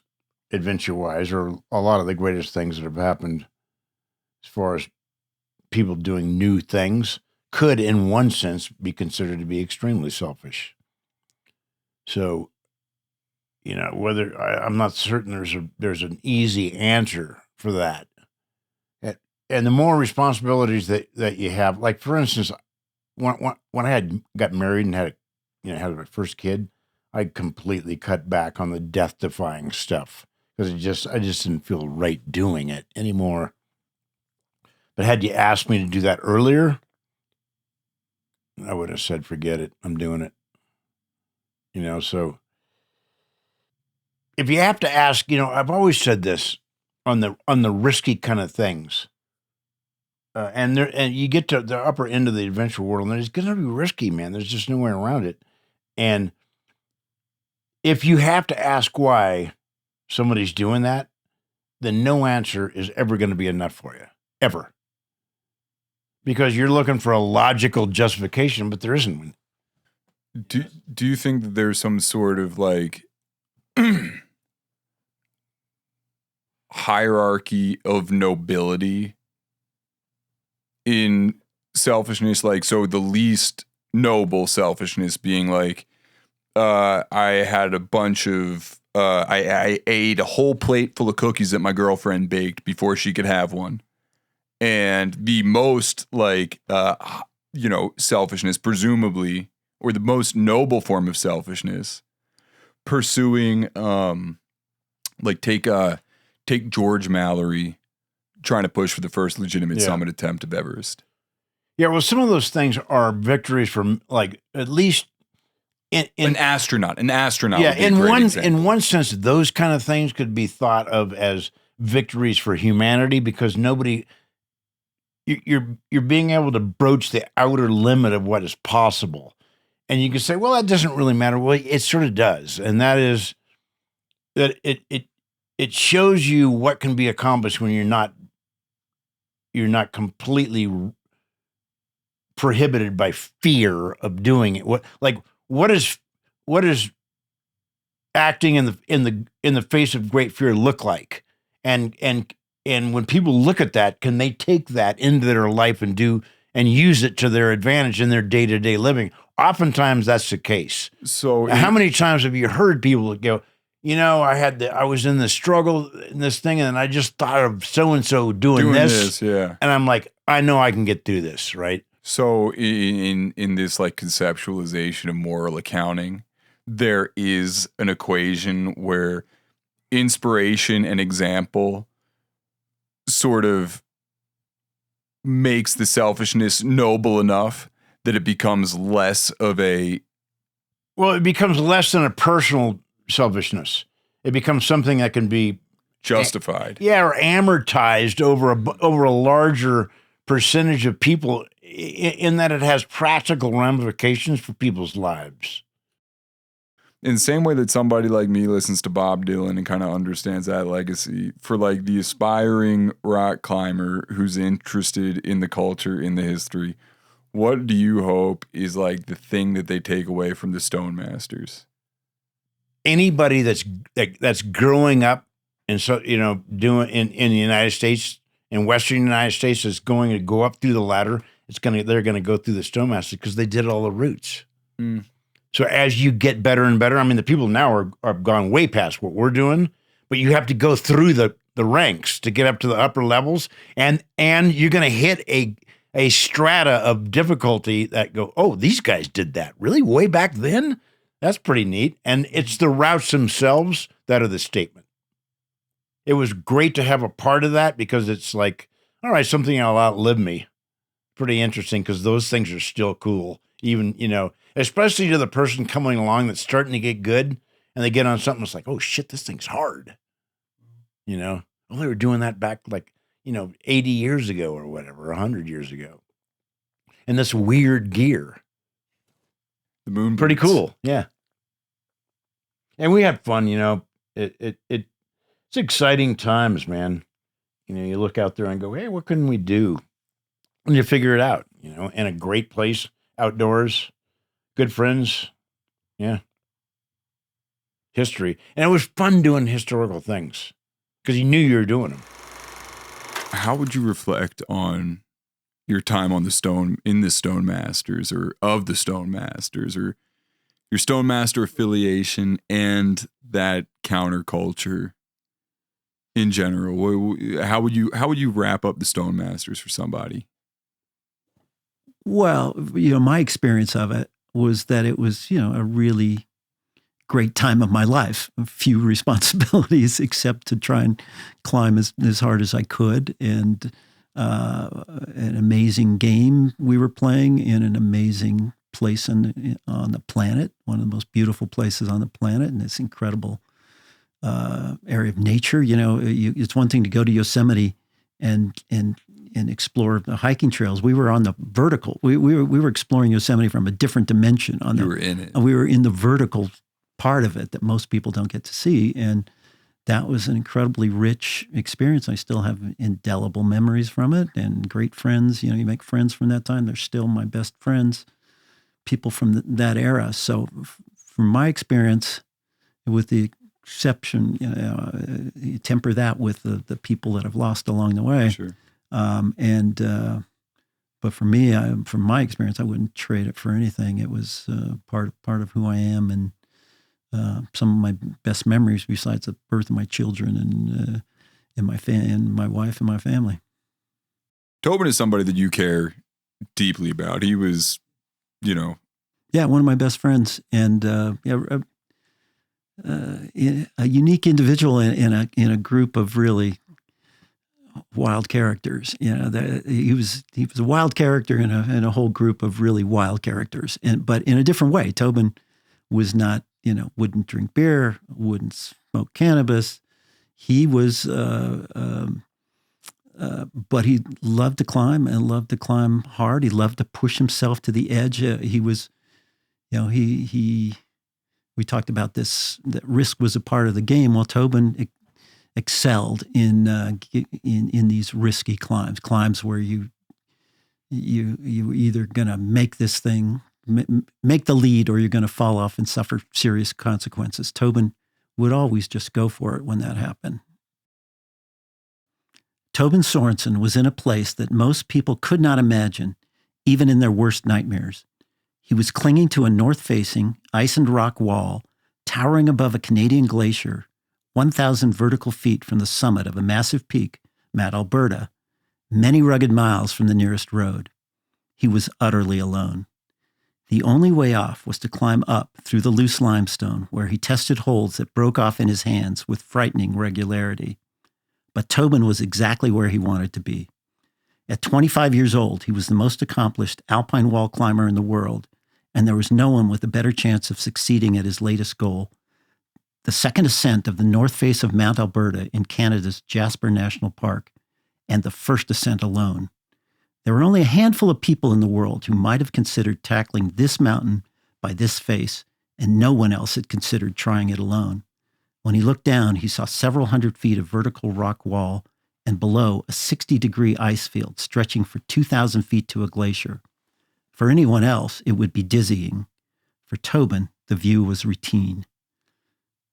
adventure-wise, or a lot of the greatest things that have happened as far as people doing new things, could, in one sense, be considered to be extremely selfish. So, whether I'm not certain there's an easy answer for that. And the more responsibilities that you have, like for instance, when I got married and had my first kid, I completely cut back on the death-defying stuff because I just didn't feel right doing it anymore. But had you asked me to do that earlier, I would have said, forget it, I'm doing it. So if you have to ask, I've always said this on the risky kind of things. And you get to the upper end of the adventure world, and it's going to be risky, man. There's just no way around it. And if you have to ask why somebody's doing that, then no answer is ever going to be enough for you, ever. because you're looking for a logical justification, but there isn't one. Do you think that there's some sort of like hierarchy of nobility in selfishness? Like, so the least noble selfishness being like, I had a bunch of, I ate a whole plate full of cookies that my girlfriend baked before she could have one. And the most like, selfishness, presumably, or the most noble form of selfishness, pursuing, take George Mallory trying to push for the first legitimate summit attempt of Everest. Yeah, well, some of those things are victories from, like, at least an astronaut. Yeah, in one sense, those kind of things could be thought of as victories for humanity, because you're being able to broach the outer limit of what is possible. And you can say, well, that doesn't really matter. Well, it sort of does. And that is that it shows you what can be accomplished when you're not completely prohibited by fear of doing it. What is acting in the face of great fear look like? And when people look at that, can they take that into their life and use it to their advantage in their day-to-day living? Oftentimes that's the case. So how many times have you heard people go, I was in this struggle in this thing, and I just thought of so-and-so doing this. Yeah. And I'm like, I know I can get through this, right? So in this like conceptualization of moral accounting, there is an equation where inspiration and example sort of makes the selfishness noble enough that it becomes less of a... Well, it becomes less than a personal selfishness. It becomes something that can be justified. Or amortized over a larger percentage of people, in that it has practical ramifications for people's lives. In the same way that somebody like me listens to Bob Dylan and kind of understands that legacy, for like the aspiring rock climber who's interested in the culture, in the history, what do you hope is like the thing that they take away from the Stonemasters? Anybody that's growing up and doing in the United States, in Western United States, is going to go up through the ladder. They're going to go through the Stonemasters because they did all the routes. Mm. So as you get better and better, I mean, the people now are gone way past what we're doing, but you have to go through the ranks to get up to the upper levels, and you're going to hit a strata of difficulty that go, oh, these guys did that really way back then. That's pretty neat. And it's the routes themselves that are the statement. It was great to have a part of that, because it's like, all right, something that'll outlive me. Pretty interesting, because those things are still cool. Even, especially to the person coming along that's starting to get good, and they get on something that's like, oh shit, this thing's hard. Oh, they were doing that back 80 years ago or whatever, 100 years ago. And this weird gear. The moon pretty boots. Cool. Yeah. And we had fun, it's exciting times, man. You look out there and go, hey, what can we do? And you figure it out, in a great place, outdoors, good friends. Yeah. History. And it was fun doing historical things because you knew you were doing them. How would you reflect on your time on the Stonemasters, or of the Stonemasters, or your Stonemaster affiliation and that counterculture in general? How would you wrap up the Stonemasters for somebody? Well, my experience of it was that it was, a really great time of my life. A few responsibilities except to try and climb as hard as I could, and an amazing game we were playing in an amazing place on the planet, one of the most beautiful places on the planet, and this incredible area of nature. It's one thing to go to Yosemite and explore the hiking trails. We were on the vertical. We were exploring Yosemite from a different dimension. You were in it. We were in the vertical part of it that most people don't get to see, and that was an incredibly rich experience. I still have indelible memories from it and great friends. You make friends from that time. They're still my best friends, people from that era. So from my experience, with the exception, you temper that with the people that I've lost along the way. Sure. But for me, from my experience, I wouldn't trade it for anything. It was part of who I am, and some of my best memories besides the birth of my children and my wife and my family. Tobin is somebody that you care deeply about. He was, Yeah, one of my best friends, and a unique individual in a group of really wild characters. He was a wild character in a whole group of really wild characters, but in a different way. Tobin was not, wouldn't drink beer, wouldn't smoke cannabis. He was, but he loved to climb and loved to climb hard. He loved to push himself to the edge. He was, we talked about this, that risk was a part of the game. Well, Tobin excelled in these risky climbs where you either going to make this thing, make the lead, or you're going to fall off and suffer serious consequences. Tobin would always just go for it when that happened. Tobin Sorenson was in a place that most people could not imagine, even in their worst nightmares. He was clinging to a north-facing, ice and rock wall, towering above a Canadian glacier, 1,000 vertical feet from the summit of a massive peak, Mount Alberta, many rugged miles from the nearest road. He was utterly alone. The only way off was to climb up through the loose limestone, where he tested holds that broke off in his hands with frightening regularity. But Tobin was exactly where he wanted to be. At 25 years old, he was the most accomplished alpine wall climber in the world, and there was no one with a better chance of succeeding at his latest goal, the second ascent of the north face of Mount Alberta in Canada's Jasper National Park, and the first ascent alone. There were only a handful of people in the world who might have considered tackling this mountain by this face, and no one else had considered trying it alone. When he looked down, he saw several hundred feet of vertical rock wall, and below a 60-degree ice field stretching for 2,000 feet to a glacier. For anyone else, it would be dizzying. For Tobin, the view was routine.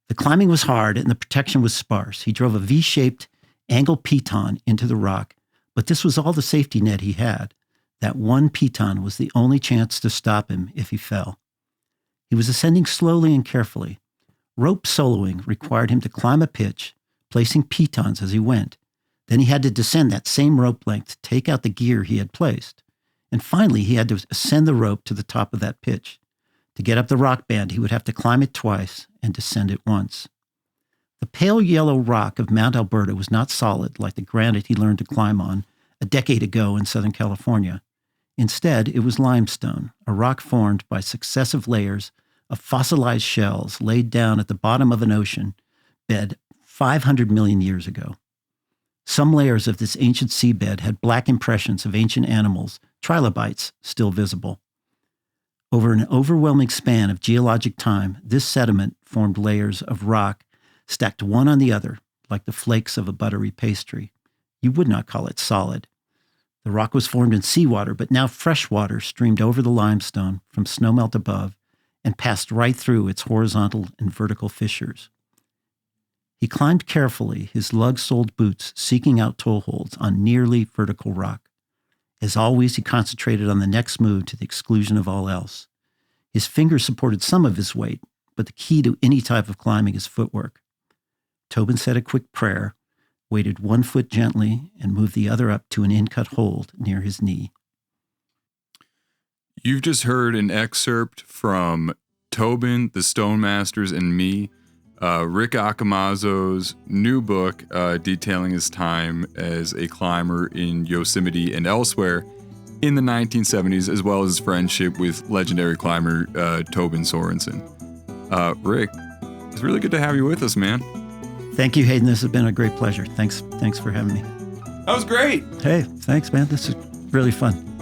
The climbing was hard and the protection was sparse. He drove a V-shaped angled piton into the rock, but this was all the safety net he had. That one piton was the only chance to stop him if he fell. He was ascending slowly and carefully. Rope soloing required him to climb a pitch, placing pitons as he went. Then he had to descend that same rope length to take out the gear he had placed. And finally, he had to ascend the rope to the top of that pitch. To get up the rock band, he would have to climb it twice and descend it once. The pale yellow rock of Mount Alberta was not solid like the granite he learned to climb on a decade ago in Southern California. Instead, it was limestone, a rock formed by successive layers of fossilized shells laid down at the bottom of an ocean bed 500 million years ago. Some layers of this ancient seabed had black impressions of ancient animals, trilobites, still visible. Over an overwhelming span of geologic time, this sediment formed layers of rock stacked one on the other, like the flakes of a buttery pastry. You would not call it solid. The rock was formed in seawater, but now fresh water streamed over the limestone from snowmelt above and passed right through its horizontal and vertical fissures. He climbed carefully, his lug-soled boots seeking out toeholds on nearly vertical rock. As always, he concentrated on the next move to the exclusion of all else. His fingers supported some of his weight, but the key to any type of climbing is footwork. Tobin said a quick prayer, weighted one foot gently, and moved the other up to an in-cut hold near his knee. You've just heard an excerpt from Tobin, the Stonemasters, and me, Rick Accomazzo's new book detailing his time as a climber in Yosemite and elsewhere in the 1970s, as well as his friendship with legendary climber Tobin Sorenson. Rick, it's really good to have you with us, man. Thank you, Hayden. This has been a great pleasure. Thanks for having me. That was great. Hey, thanks, man. This is really fun.